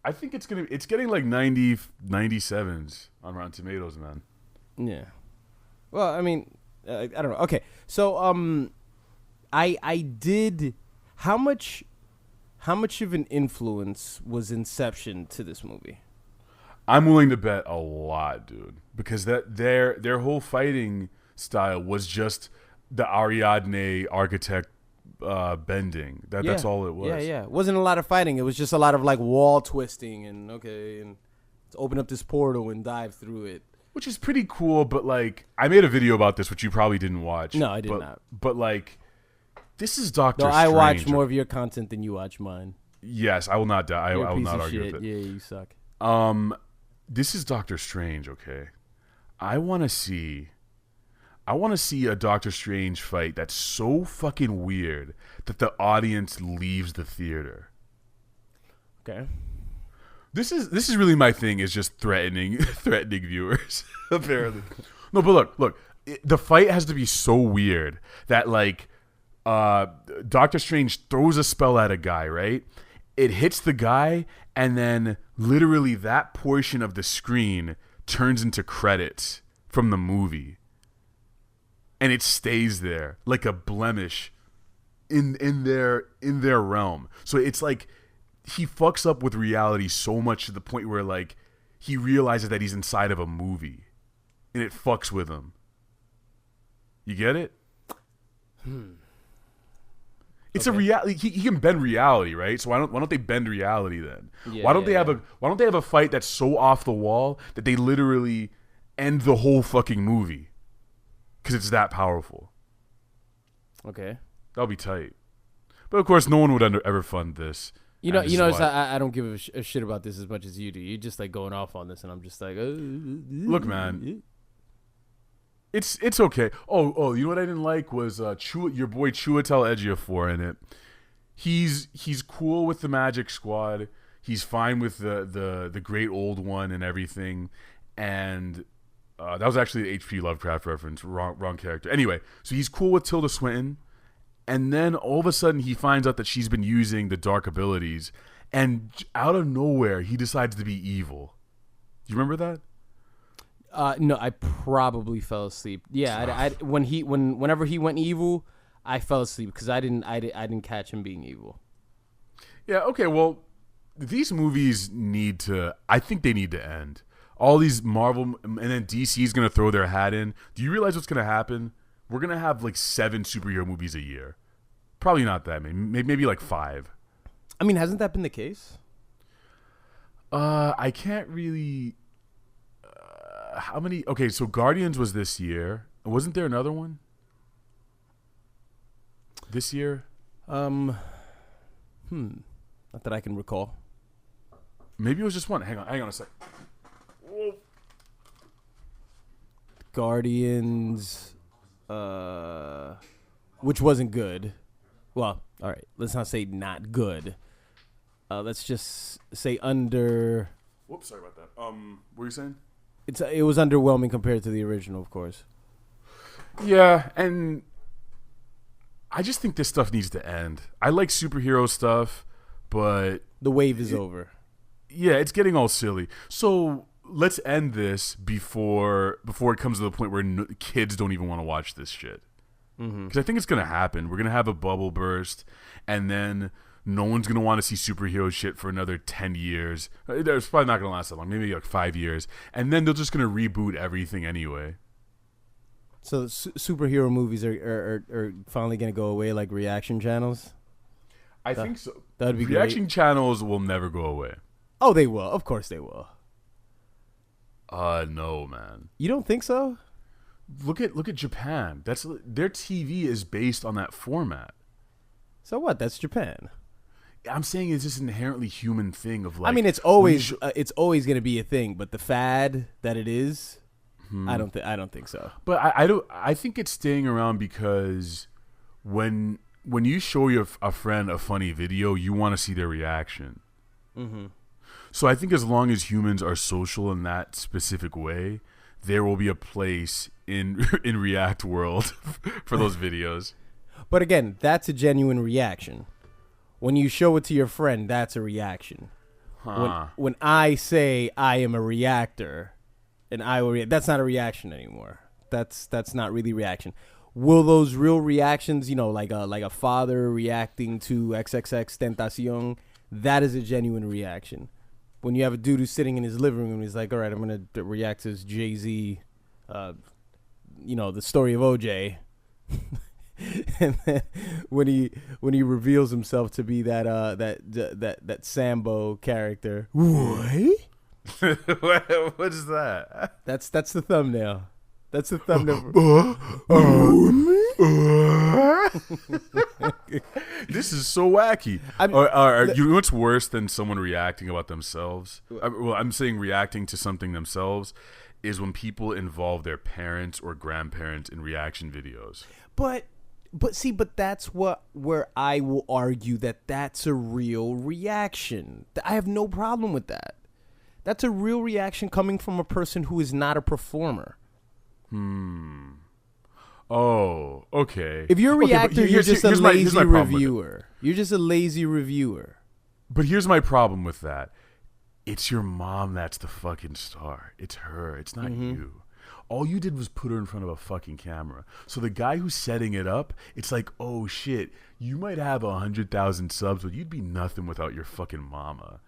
I think it's getting like 97s on Rotten Tomatoes, man. Yeah. Well, I mean, I don't know. Okay, so I did. How much of an influence was Inception to this movie? I'm willing to bet a lot, dude, because their whole fighting style was just the Ariadne architect bending. That's all it was. Yeah. It wasn't a lot of fighting. It was just a lot of like wall twisting and let's open up this portal and dive through it. Which is pretty cool, but like I made a video about this, which you probably didn't watch. No, I did not. But like, this is Doctor No, Strange. I watch more of your content than you watch mine. Yes, I will not die. I will not argue with it. Yeah, you suck. This is Doctor Strange, okay? I want to see a Doctor Strange fight that's so fucking weird that the audience leaves the theater. Okay. This is really my thing, is just threatening viewers, apparently. No, but look, the fight has to be so weird that like Doctor Strange throws a spell at a guy, right? It hits the guy, and then literally that portion of the screen turns into credits from the movie. And it stays there like a blemish in their realm. So it's like he fucks up with reality so much to the point where like he realizes that he's inside of a movie, and it fucks with him. You get it? It's a reality. He can bend reality, right? So why don't they bend reality then? Yeah, why don't they have a fight that's so off the wall that they literally end the whole fucking movie? Because it's that powerful. Okay. That'll be tight. But of course, no one would ever fund this. You know, I don't give a shit about this as much as you do. You're just like going off on this, and I'm just like, look, man, it's okay. Oh, you know what I didn't like was your boy Chiwetel Ejiofor in it. He's cool with the Magic Squad. He's fine with the Great Old One and everything, and that was actually the H.P. Lovecraft reference. Wrong character. Anyway, so he's cool with Tilda Swinton. And then all of a sudden he finds out that she's been using the dark abilities, and out of nowhere he decides to be evil. Do you remember that? No, I probably fell asleep. Yeah, whenever he went evil, I fell asleep because I didn't catch him being evil. Yeah. Okay. Well, these movies I think they need to end. All these Marvel and then DC's gonna throw their hat in. Do you realize what's gonna happen? We're going to have like 7 superhero movies a year. Probably not that many. Maybe like 5. I mean, hasn't that been the case? I can't really... how many... Okay, so Guardians was this year. Wasn't there another one? This year? Not that I can recall. Maybe it was just one. Hang on a sec. Whoa. Guardians... which wasn't good. Well, all right. Let's not say not good. Let's just say under. Whoops, sorry about that. What were you saying? It was underwhelming compared to the original, of course. Yeah, and I just think this stuff needs to end. I like superhero stuff, but the wave is over. Yeah, it's getting all silly. So let's end this before it comes to the point where kids don't even want to watch this shit. Because I think it's going to happen. We're going to have a bubble burst, and then no one's going to want to see superhero shit for another 10 years. It's probably not going to last that long. Maybe like 5 years. And then they're just going to reboot everything anyway. So superhero movies are finally going to go away like reaction channels? I think so. That'd be Reaction great. channels will never go away. Oh, they will. Of course they will. No, man. You don't think so? Look at Japan. Their TV is based on that format. So what? That's Japan. I'm saying it's just an inherently human thing of like. I mean, it's always going to be a thing, but the fad that it is, I don't think so. But I think it's staying around because when you show a friend a funny video, you want to see their reaction. So I think as long as humans are social in that specific way, there will be a place in React world for those videos. But again, that's a genuine reaction. When you show it to your friend, that's a reaction. When I say I am a reactor, and I will that's not a reaction anymore. That's not really reaction. Will those real reactions, like a father reacting to XXX Tentacion, that is a genuine reaction. When you have a dude who's sitting in his living room, he's like, all right, I'm going to react to this Jay-Z, the story of OJ. And then when he reveals himself to be that Sambo character, what? What is that? That's the thumbnail. That's the thumbnail. This is so wacky. You know what's worse than someone reacting about themselves? I'm saying reacting to something themselves is when people involve their parents or grandparents in reaction videos. But that's where I will argue that that's a real reaction. I have no problem with that. That's a real reaction coming from a person who is not a performer. Oh, okay. If you're a reactor, you're just a lazy reviewer. You're just a lazy reviewer. But here's my problem with that. It's your mom that's the fucking star. It's her. It's not you. All you did was put her in front of a fucking camera. So the guy who's setting it up, it's like, oh shit, you might have 100,000 subs, but you'd be nothing without your fucking mama.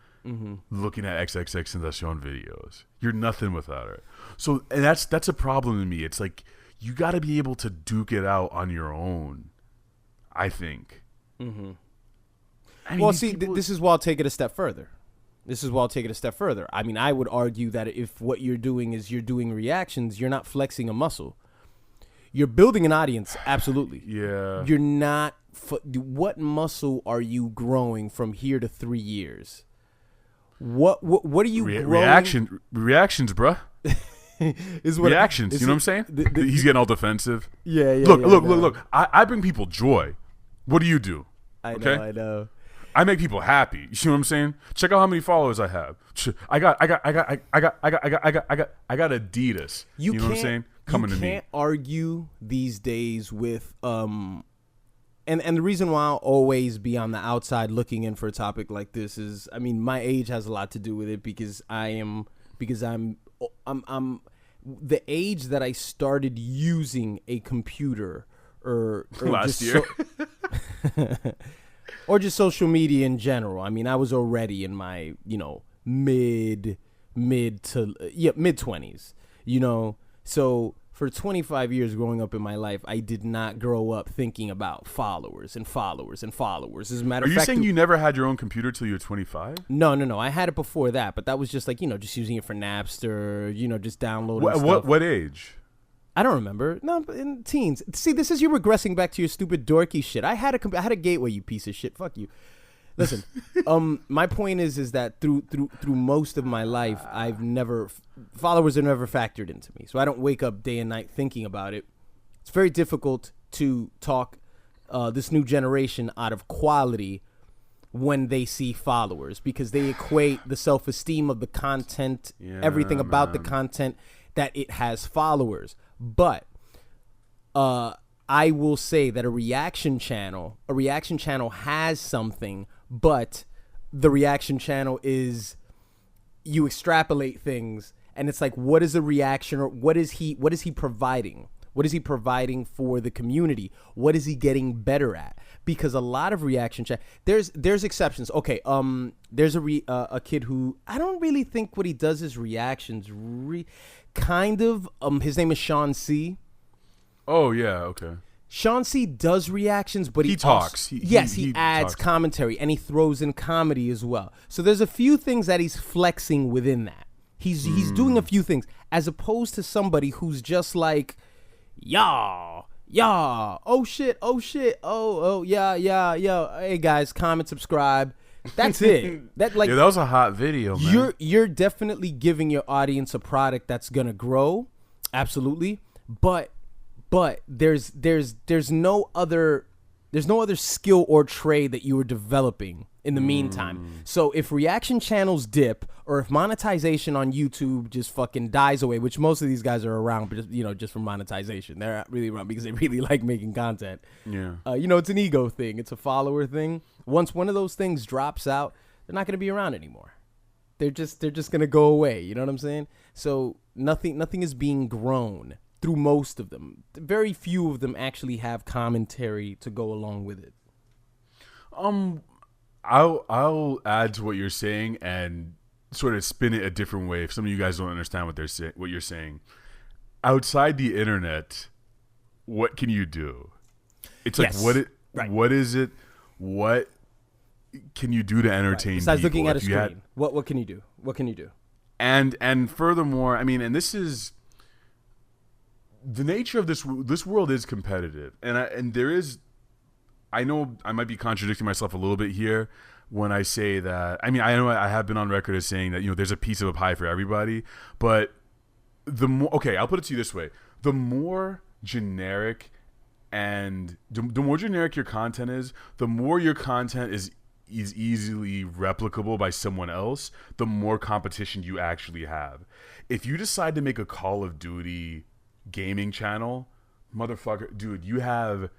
Looking at XXXTentacion videos. You're nothing without her. So, and that's a problem to me. It's like, you got to be able to duke it out on your own, I think. I mean, well, see, this is why I'll take it a step further. I mean, I would argue that if what you're doing is you're doing reactions, you're not flexing a muscle. You're building an audience, absolutely. Yeah. You're not. What muscle are you growing from here to 3 years? What are you growing? Reactions, bruh. Reactions, you know what I'm saying? He's getting all defensive. Yeah. Look. I bring people joy. What do you do? I know. I make people happy. You see what I'm saying? Check out how many followers I have. I got Adidas. You know what I'm saying? Coming to me. You can't argue these days with And the reason why I'll always be on the outside looking in for a topic like this is, I mean, my age has a lot to do with it because I'm the age that I started using a computer or last year. Or just social media in general. I mean, I was already in my, mid 20s, so for 25 years growing up in my life, I did not grow up thinking about followers and followers and followers. As a matter of fact, are you saying you never had your own computer till you were 25? No. I had it before that, but that was just like, just using it for Napster, just downloading stuff. What age? I don't remember. No, but in teens. See, this is you regressing back to your stupid dorky shit. I had a gateway, you piece of shit. Fuck you. Listen, my point is that through most of my life, followers are never factored into me. So I don't wake up day and night thinking about it. It's very difficult to talk this new generation out of quality when they see followers because they equate the self-esteem of the content, everything about the content, that it has followers. But I will say that a reaction channel has something, but the reaction channel is you extrapolate things and it's like, what is the reaction or what is he providing? What is he providing for the community? What is he getting better at? Because a lot of reaction there's exceptions. Okay, there's a kid who I don't really think what he does is reactions. His name is Sean C. Oh yeah, okay. Sean C does reactions, but he talks. He adds talks. Commentary, and he throws in comedy as well. So there's a few things that he's flexing within that. He's doing a few things, as opposed to somebody who's just like, yeah, oh shit, oh yeah, hey guys, comment, subscribe. That's it. That was a hot video, man. You're definitely giving your audience a product that's gonna grow, absolutely. But there's no other There's no other skill or trade that you are developing in the meantime. So if reaction channels dip, or if monetization on YouTube just fucking dies away, which most of these guys are around, but just for monetization, they're not really around because they really like making content. Yeah. It's an ego thing. It's a follower thing. Once one of those things drops out, they're not going to be around anymore. They're just going to go away. You know what I'm saying? So nothing is being grown through most of them. Very few of them actually have commentary to go along with it. I'll add to what you're saying and sort of spin it a different way. If some of you guys don't understand what you're saying, outside the internet, what can you do? It's like what is it? What can you do to entertain? Besides people? looking at a screen, what can you do? What can you do? And furthermore, I mean, and this is the nature of this world is competitive, and there is. I know I might be contradicting myself a little bit here when I say that. I mean, I know I have been on record as saying that there's a piece of a pie for everybody, but I'll put it to you this way: the more generic and the more generic your content is, the more your content is easily replicable by someone else, the more competition you actually have. If you decide to make a Call of Duty gaming channel, motherfucker, dude, you have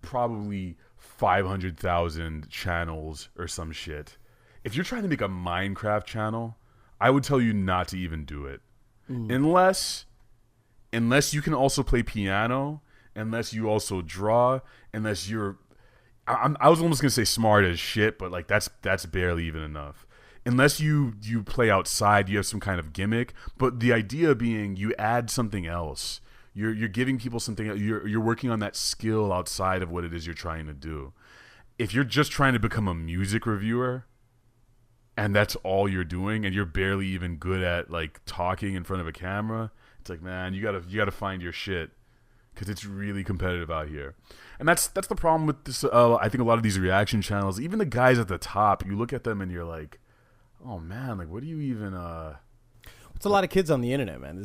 probably 500,000 channels or some shit. If you're trying to make a Minecraft channel, I would tell you not to even do it. Unless you can also play piano, unless you also draw, unless you're I was almost gonna say smart as shit, but like that's barely even enough. Unless you play outside, you have some kind of gimmick. But the idea being, you add something else. You're giving people something. You're working on that skill outside of what it is you're trying to do. If you're just trying to become a music reviewer, and that's all you're doing, and you're barely even good at like talking in front of a camera, it's like, man, you gotta find your shit, because it's really competitive out here. And that's the problem with this. I think a lot of these reaction channels, even the guys at the top, you look at them and you're like, oh man, like what do you even? It's a lot of kids on the internet, man.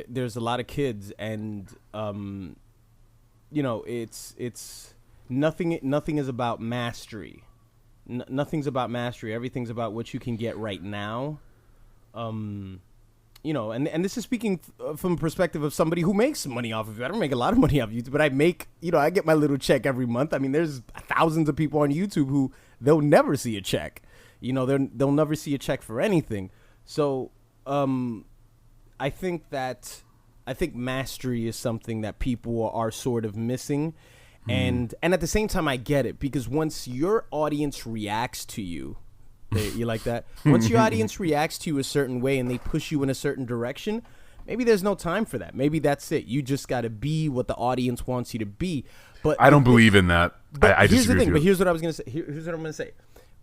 There's a lot of kids, and it's nothing is about mastery. Nothing's about mastery. Everything's about what you can get right now. And this is speaking from a perspective of somebody who makes money off of it. I don't make a lot of money off of YouTube, but I make, I get my little check every month. I mean, there's thousands of people on YouTube who they'll never see a check. They'll never see a check for anything. So I think mastery is something that people are sort of missing. And at the same time, I get it, because once your audience reacts to you, you like that? Once your audience reacts to you a certain way and they push you in a certain direction, maybe there's no time for that. Maybe that's it. You just got to be what the audience wants you to be. But I don't believe in that. I here's the disagree thing. with you. But here's what I was gonna say. Here's what I'm gonna say.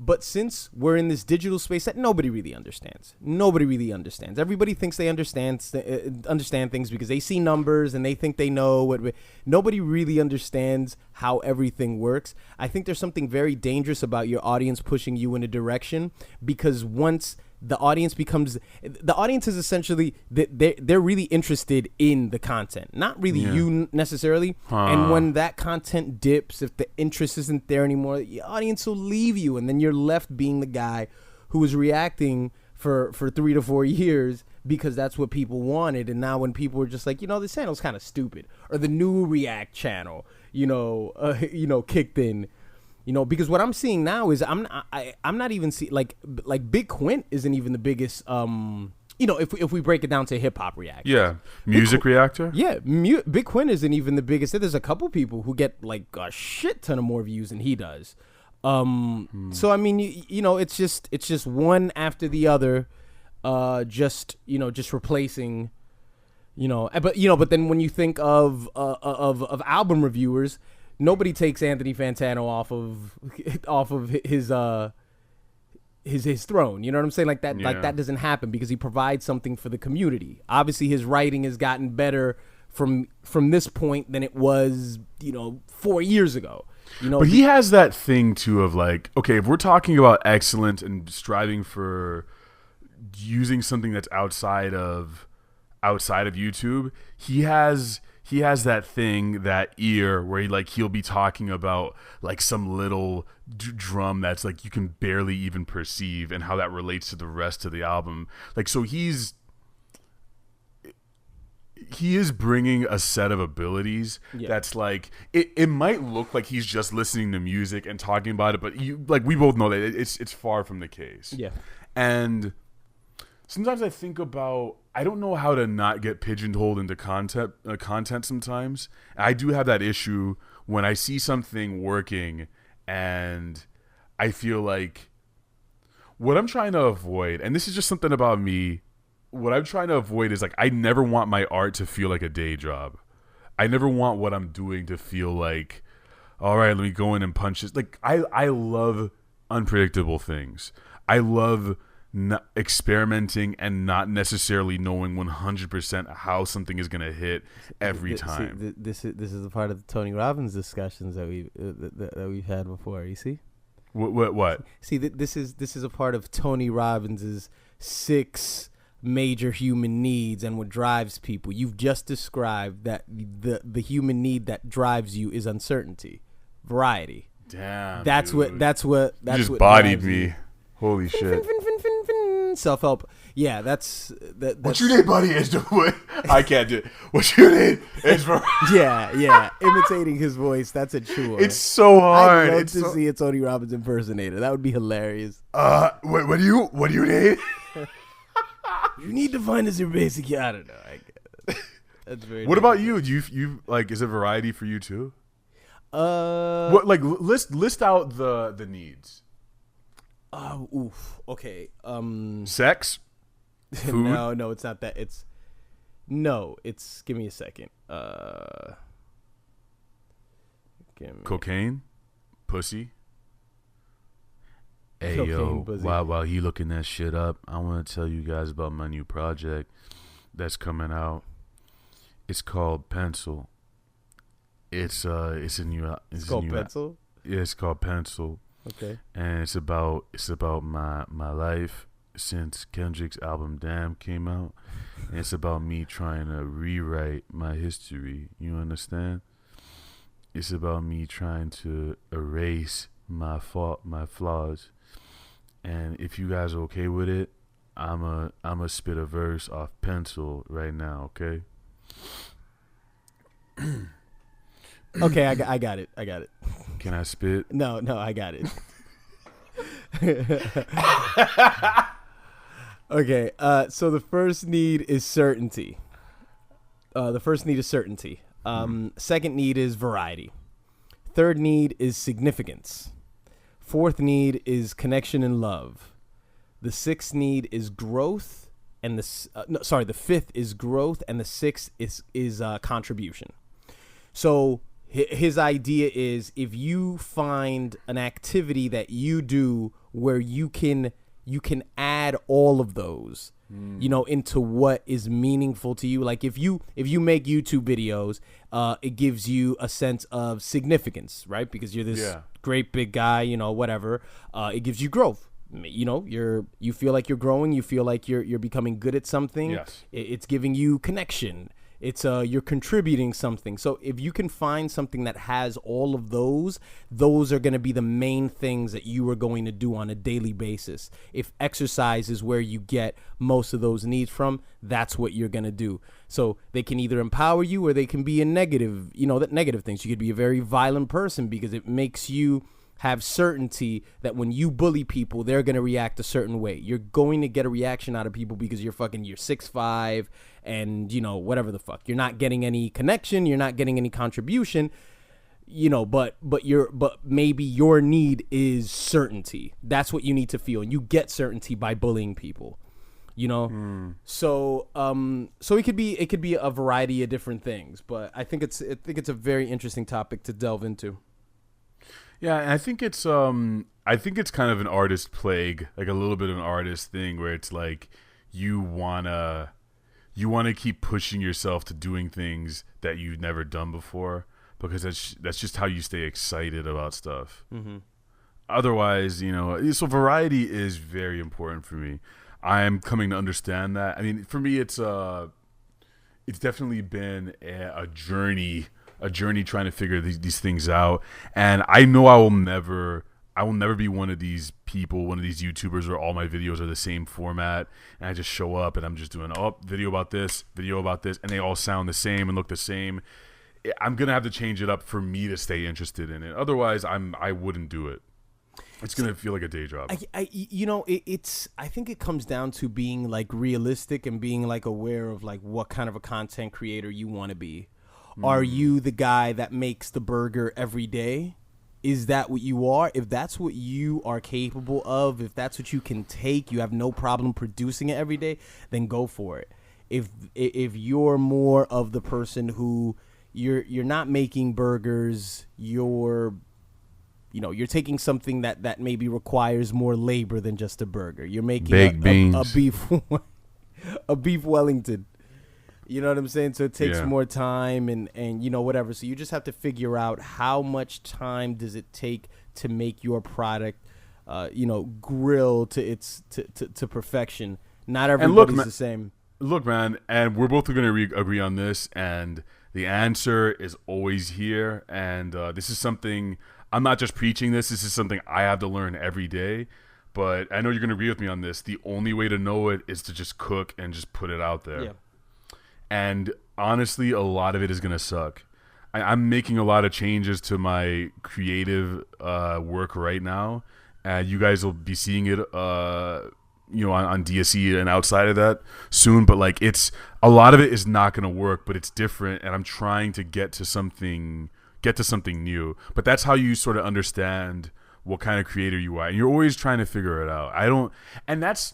But since we're in this digital space that nobody really understands, everybody thinks they understand things because they see numbers and they think they know what. Nobody really understands how everything works. I think there's something very dangerous about your audience pushing you in a direction, because once the audience is essentially they're really interested in the content, not really you necessarily. And when that content dips, if the interest isn't there anymore, the audience will leave you, and then you're left being the guy who was reacting for 3 to 4 years because that's what people wanted. And now when people are just like, this channel's kind of stupid, or the new React channel, kicked in. Because what I'm seeing now is I'm not even seeing like Big Quint isn't even the biggest. If we break it down to hip hop reaction, music reactor. Yeah, Big Quint isn't even the biggest. There's a couple people who get like a shit ton of more views than he does. So I mean, it's just one after the other, just replacing. But then when you think of album reviewers, nobody takes Anthony Fantano off of his throne. You know what I'm saying? Like that, like that doesn't happen because he provides something for the community. Obviously, his writing has gotten better from this point than it was, 4 years ago. But he has that thing too of like, okay, if we're talking about excellent and striving for using something that's outside of YouTube, he has he has that thing, that ear where he'll be talking about like some little drum that's like you can barely even perceive, and how that relates to the rest of the album. Like, so he is bringing a set of abilities that's like it might look like he's just listening to music and talking about it, but we both know that it's far from the case. Yeah. And sometimes I think about, I don't know how to not get pigeonholed into content sometimes. I do have that issue when I see something working and I feel like what I'm trying to avoid, and this is just something about me, what I'm trying to avoid is like, I never want my art to feel like a day job. I never want what I'm doing to feel like, all right, let me go in and punch this. Like, I love unpredictable things. I love experimenting and not necessarily knowing 100% how something is going to hit every time. See, this is a part of the Tony Robbins discussions that we've had before. You see? What? See, this is a part of Tony Robbins's 6 major human needs and what drives people. You've just described that the human need that drives you is uncertainty, variety. Damn. That's dude. what you just what bodied drives me. you. Holy shit. Self-help. Yeah, that's What you need, buddy, is what I can't do. What you need is yeah. Imitating his voice, that's a chore. It's so hard. I'd love to see a Tony Robbins impersonator. That would be hilarious. What do you need? You need to find us your basic. I don't know. I get it. That's very. What about you? Do you like? Is it variety for you too? What, like, list out the needs. Oof. Okay. Sex, food. No, it's not that. It's give me a second. Cocaine, pussy. Hey, Cocaine, yo, pussy. while he looking that shit up, I want to tell you guys about my new project that's coming out. It's called Pencil. It's a new. It's called Pencil. Yeah, it's called Pencil. Okay. And it's about my life since Kendrick's album Damn came out. And it's about me trying to rewrite my history. You understand? It's about me trying to erase my flaws. And if you guys are okay with it, I'm a spit a verse off Pencil right now, okay? Okay, I got it. Can I spit? No, I got it. Okay, so the first need is certainty. Second need is variety. Third need is significance. Fourth need is connection and love. The sixth need is growth, and the fifth is growth, and the sixth is contribution. So his idea is, if you find an activity that you do where you can add all of those, into what is meaningful to you. Like if you make YouTube videos, it gives you a sense of significance, right? Because you're this great big guy, whatever. It gives you growth. You feel like you're growing. You feel like you're becoming good at something. Yes. It's giving you connection. It's you're contributing something. So if you can find something that has all of those are going to be the main things that you are going to do on a daily basis. If exercise is where you get most of those needs from, that's what you're going to do. So they can either empower you or they can be a negative, that negative things. You could be a very violent person because it makes you have certainty that when you bully people, they're going to react a certain way. You're going to get a reaction out of people because you're 6'5", and whatever the fuck. You're not getting any connection, you're not getting any contribution, but maybe your need is certainty. That's what you need to feel, and you get certainty by bullying people. So it could be a variety of different things, but I think it's a very interesting topic to delve into. Yeah, and I think it's kind of an artist plague, like a little bit of an artist thing, where it's like you wanna keep pushing yourself to doing things that you've never done before, because that's just how you stay excited about stuff. Mm-hmm. Otherwise, so variety is very important for me. I am coming to understand that. I mean, for me, it's it's definitely been a journey, trying to figure these things out. And I know I will never be one of these people, one of these YouTubers where all my videos are the same format and I just show up and I'm just doing video about this, and they all sound the same and look the same. I'm gonna have to change it up for me to stay interested in it. Otherwise, I wouldn't do it. It's gonna feel like a day job. I think it comes down to being like realistic and being like aware of like what kind of a content creator you want to be. Are you the guy that makes the burger every day? Is that what you are? If that's what you are capable of, if that's what you can take, you have no problem producing it every day, then go for it. If you're more of the person who you're not making burgers, you're taking something that maybe requires more labor than just a burger. You're making baked beans, a beef Wellington. You know what I'm saying? So it takes more time and whatever. So you just have to figure out how much time does it take to make your product, grill to perfection. Not everybody's the same. Look, man, and we're both going to agree on this, and the answer is always here. And this is something, I'm not just preaching this. This is something I have to learn every day. But I know you're going to agree with me on this. The only way to know it is to just cook and just put it out there. Yeah. And honestly, a lot of it is going to suck. I'm making a lot of changes to my creative work right now. You guys will be seeing it on DSE and outside of that soon. But like, it's a lot of it is not going to work, but it's different. And I'm trying to get to something new. But that's how you sort of understand what kind of creator you are. And you're always trying to figure it out. And that's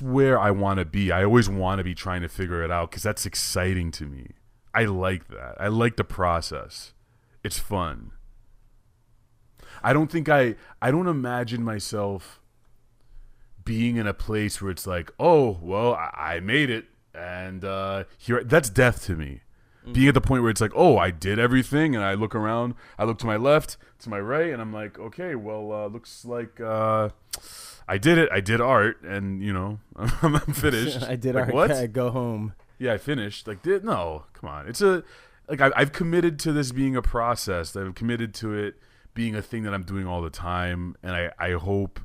where I want to be. I always want to be trying to figure it out because that's exciting to me. I like that. I like the process. It's fun. I don't imagine myself being in a place where it's like, oh, well, I made it. And here, that's death to me. Being at the point where it's like, oh, I did everything. And I look around, I look to my left, to my right, and I'm like, okay, well, looks like I did it. I did art, and I'm finished. I did like, art. What? Go home. Yeah, I finished. No, come on. It's I've committed to this being a process. I've committed to it being a thing that I'm doing all the time, and I hope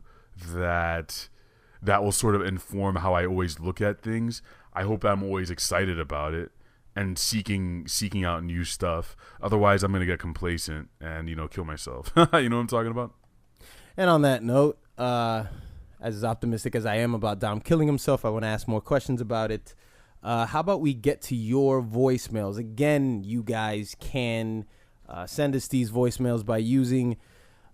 that will sort of inform how I always look at things. I hope I'm always excited about it and seeking out new stuff. Otherwise, I'm gonna get complacent and kill myself. You know what I'm talking about? And on that note, as optimistic as I am about Dom killing himself, I want to ask more questions about it. How about we get to your voicemails? Again, you guys can send us these voicemails by using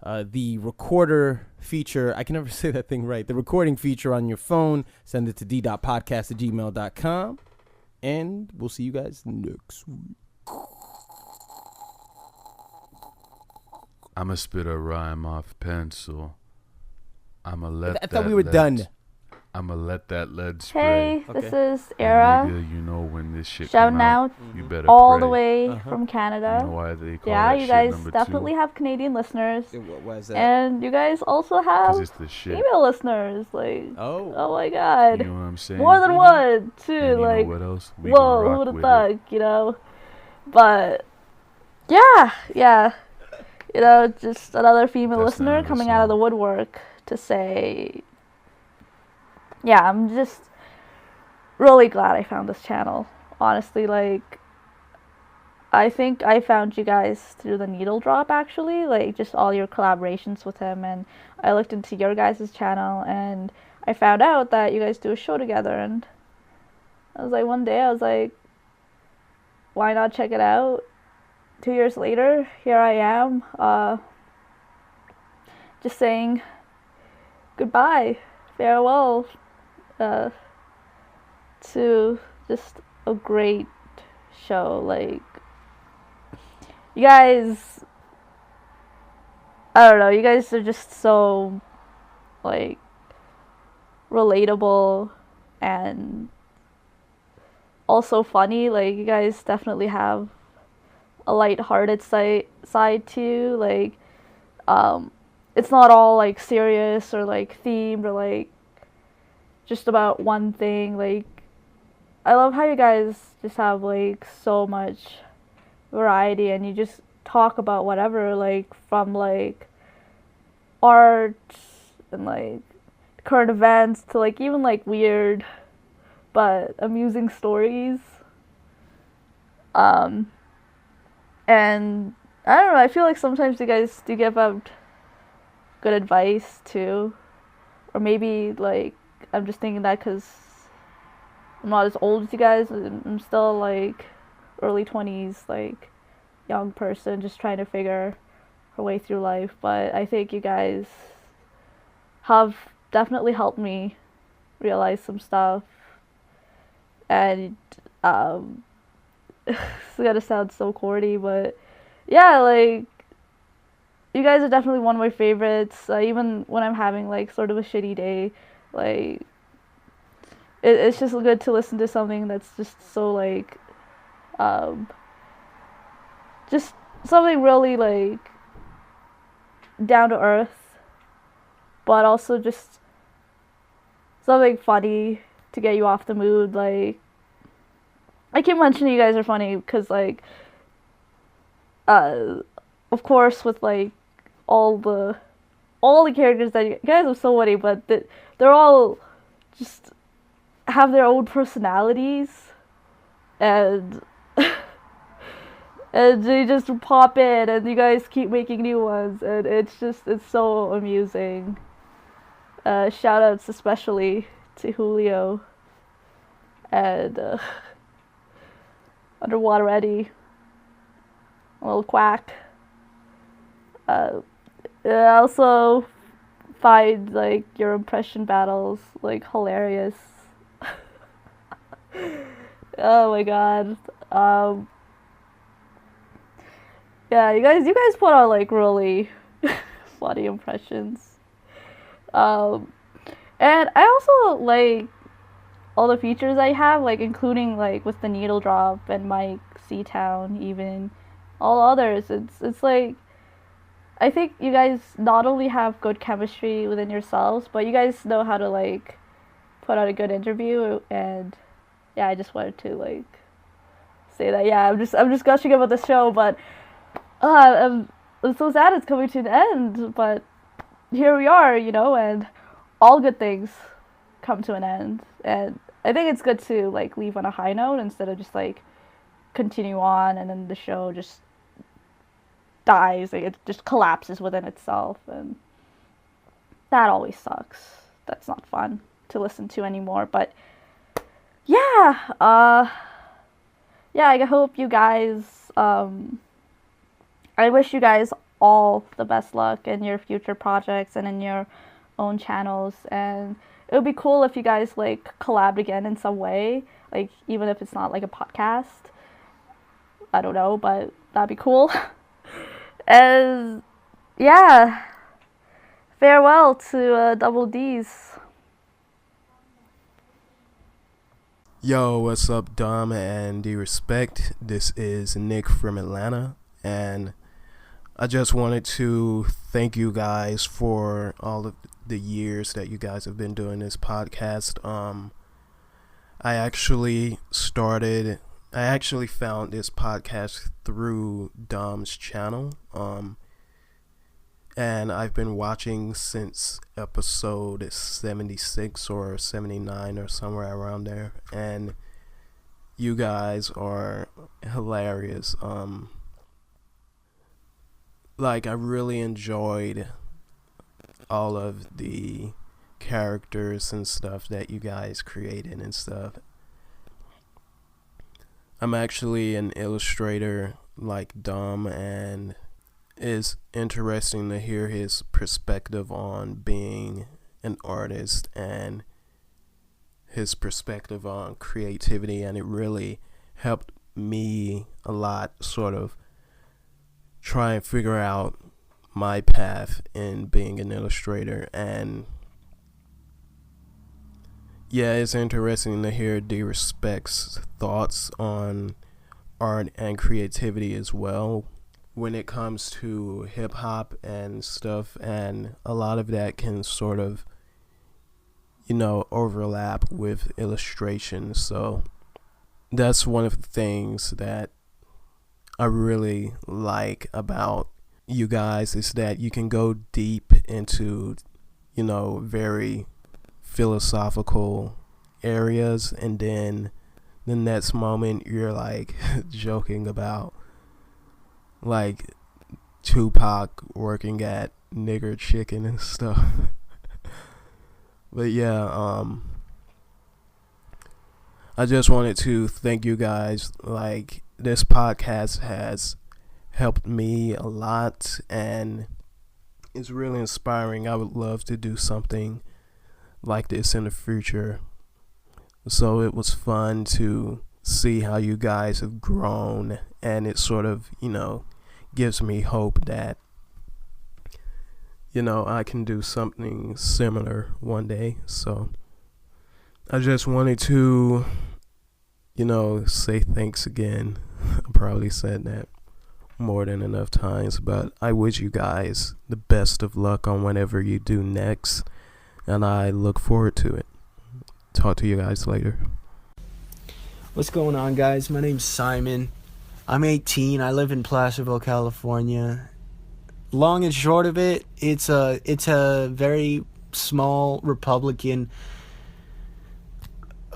the recorder feature. I can never say that thing right. The recording feature on your phone. Send it to d.podcast@gmail.com. And we'll see you guys next week. I'ma spit a rhyme off pencil. I thought we were done. I'ma let that lead spray. Hey, this is Era. Nigga, when this shit shouting out you better all pray. the way from Canada. You know why they call yeah, that you shit guys number definitely 2? have Canadian listeners. Why is that? And you guys also have It's the shit. female listeners. Like, oh my god. You know what I'm saying? More than one, too. And you like, know what else? We whoa, can who rock would have with thought, But, yeah. Just another female That's the listener end of the coming out of the song. woodwork to say, yeah, I'm just really glad I found this channel. Honestly, like, I think I found you guys through the Needle Drop, actually, like, just all your collaborations with him, and I looked into your guys' channel, and I found out that you guys do a show together, and I was like, one day, I was like, why not check it out? 2 years later, here I am, just saying goodbye, farewell, to just a great show. Like, you guys, I don't know, you guys are just so, like, relatable and also funny. Like, you guys definitely have a light-hearted side too. Like, it's not all like serious or like themed or like just about one thing. Like, I love how you guys just have like so much variety, and you just talk about whatever, like from like art and like current events to like even like weird but amusing stories. And I don't know, I feel like sometimes you guys do give out good advice too. Or maybe like I'm just thinking that because I'm not as old as you guys. I'm still like early 20s, like young person just trying to figure her way through life. But I think you guys have definitely helped me realize some stuff. And it's gonna sound so corny, but yeah, like you guys are definitely one of my favorites. Even when I'm having like sort of a shitty day, like it's just good to listen to something that's just so like just something really like down to earth, but also just something funny to get you off the mood. Like I keep mentioning you guys are funny because like of course with like all the characters that you guys are so funny, but they're all just have their own personalities, and and they just pop in, and you guys keep making new ones, and it's so amusing. Shout outs especially to Julio and Underwater Eddie, a little quack. I also find like your impression battles like hilarious. Oh my god. Yeah, you guys put on like really funny impressions. And I also like all the features I have, like including like with the needle drop and Mike Seatown, even all others. It's like I think you guys not only have good chemistry within yourselves, but you guys know how to like put out a good interview. And yeah, I just wanted to like say that. Yeah, I'm just gushing about the show, but I'm so sad it's coming to an end. But here we are, you know, and all good things come to an end. And I think it's good to like leave on a high note instead of just like continue on and then the show just dies, like it just collapses within itself, and that always sucks. That's not fun to listen to anymore. But yeah, I hope you guys I wish you guys all the best luck in your future projects and in your own channels, and it would be cool if you guys like collabed again in some way, like even if it's not like a podcast. I don't know, but that'd be cool. As yeah, farewell to Double D's. Yo, what's up, Dom and d.respect? This is Nick from Atlanta, and I just wanted to thank you guys for all of the years that you guys have been doing this podcast. I actually found this podcast through Dom's channel, and I've been watching since episode 76 or 79 or somewhere around there, and you guys are hilarious. Like I really enjoyed all of the characters and stuff that you guys created and stuff. I'm actually an illustrator like Dom, and it's interesting to hear his perspective on being an artist and his perspective on creativity, and it really helped me a lot sort of try and figure out my path in being an illustrator. And yeah, it's interesting to hear d.respect's thoughts on art and creativity as well when it comes to hip-hop and stuff, and a lot of that can sort of, you know, overlap with illustration. So that's one of the things that I really like about you guys, is that you can go deep into, very philosophical areas, and then the next moment you're like joking about like Tupac working at Nigger Chicken and stuff. But yeah, I just wanted to thank you guys. Like, this podcast has helped me a lot, and it's really inspiring. I would love to do something like this in the future. So it was fun to see how you guys have grown, and it sort of, gives me hope that, I can do something similar one day. So I just wanted to, say thanks again. I probably said that more than enough times, but I wish you guys the best of luck on whatever you do next, and I look forward to it. Talk to you guys later. What's going on, guys? My name's Simon. I'm 18. I live in Placerville, California. Long and short of it, it's a very small Republican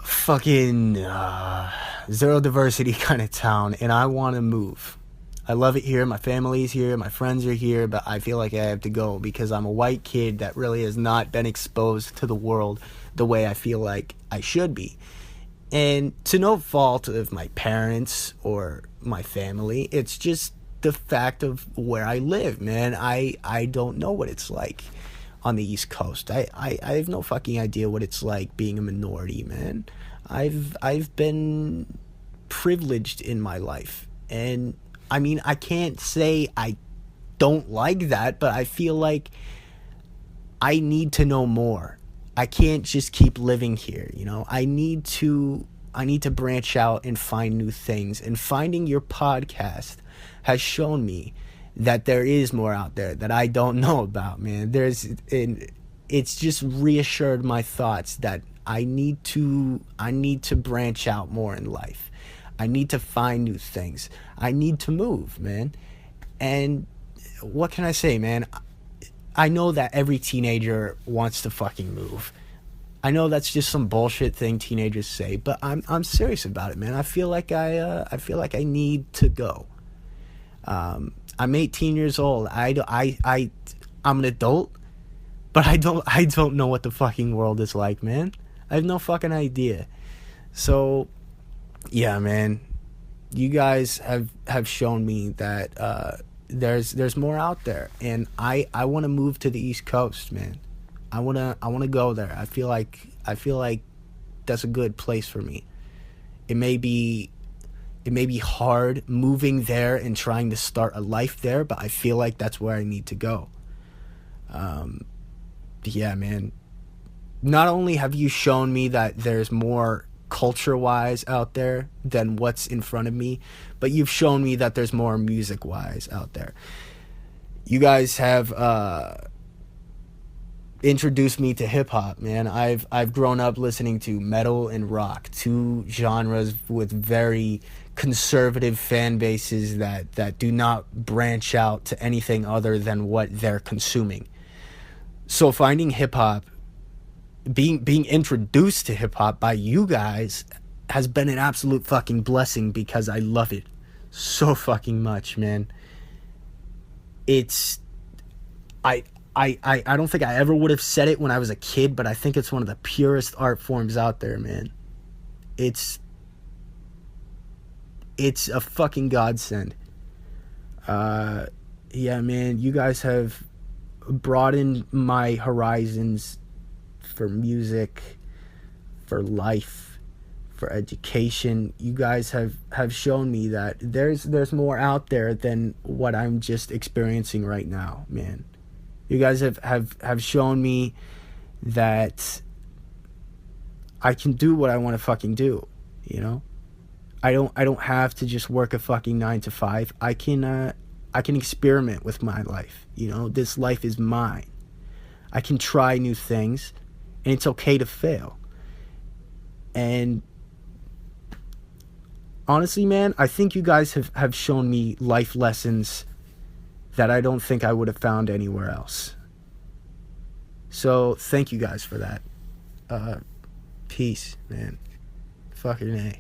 fucking zero diversity kind of town, and I want to move. I love it here. My family's here. My friends are here, but I feel like I have to go because I'm a white kid that really has not been exposed to the world the way I feel like I should be. And to no fault of my parents or my family, it's just the fact of where I live, man. I don't know what it's like on the East Coast. I have no fucking idea what it's like being a minority, man. I've been privileged in my life, and I mean, I can't say I don't like that, but I feel like I need to know more. I can't just keep living here, I need to branch out and find new things. And finding your podcast has shown me that there is more out there that I don't know about, man. It's just reassured my thoughts that I need to branch out more in life. I need to find new things. I need to move, man. And what can I say, man? I know that every teenager wants to fucking move. I know that's just some bullshit thing teenagers say, but I'm serious about it, man. I feel like I need to go. I'm 18 years old. I'm an adult, but I don't know what the fucking world is like, man. I have no fucking idea. So, yeah, man. You guys have shown me that there's more out there, and I want to move to the East Coast, man. I want to go there. I feel like that's a good place for me. It may be hard moving there and trying to start a life there, but I feel like that's where I need to go. Yeah, man. Not only have you shown me that there's more culture-wise out there than what's in front of me, but you've shown me that there's more music-wise out there. You guys have introduced me to hip-hop, man. I've grown up listening to metal and rock, two genres with very conservative fan bases that do not branch out to anything other than what they're consuming. So finding hip-hop, being introduced to hip-hop by you guys has been an absolute fucking blessing because I love it so fucking much, man. I don't think I ever would have said it when I was a kid, but I think it's one of the purest art forms out there, man. It's a fucking godsend. Yeah, man, you guys have broadened my horizons for music, for life, for education. You guys have shown me that there's more out there than what I'm just experiencing right now, man. You guys have shown me that I can do what I want to fucking do, I don't have to just work a fucking 9 to 5. I can experiment with my life. This life is mine. I can try new things, and it's okay to fail. And honestly, man, I think you guys have shown me life lessons that I don't think I would have found anywhere else. So thank you guys for that. Peace, man. Fucking A.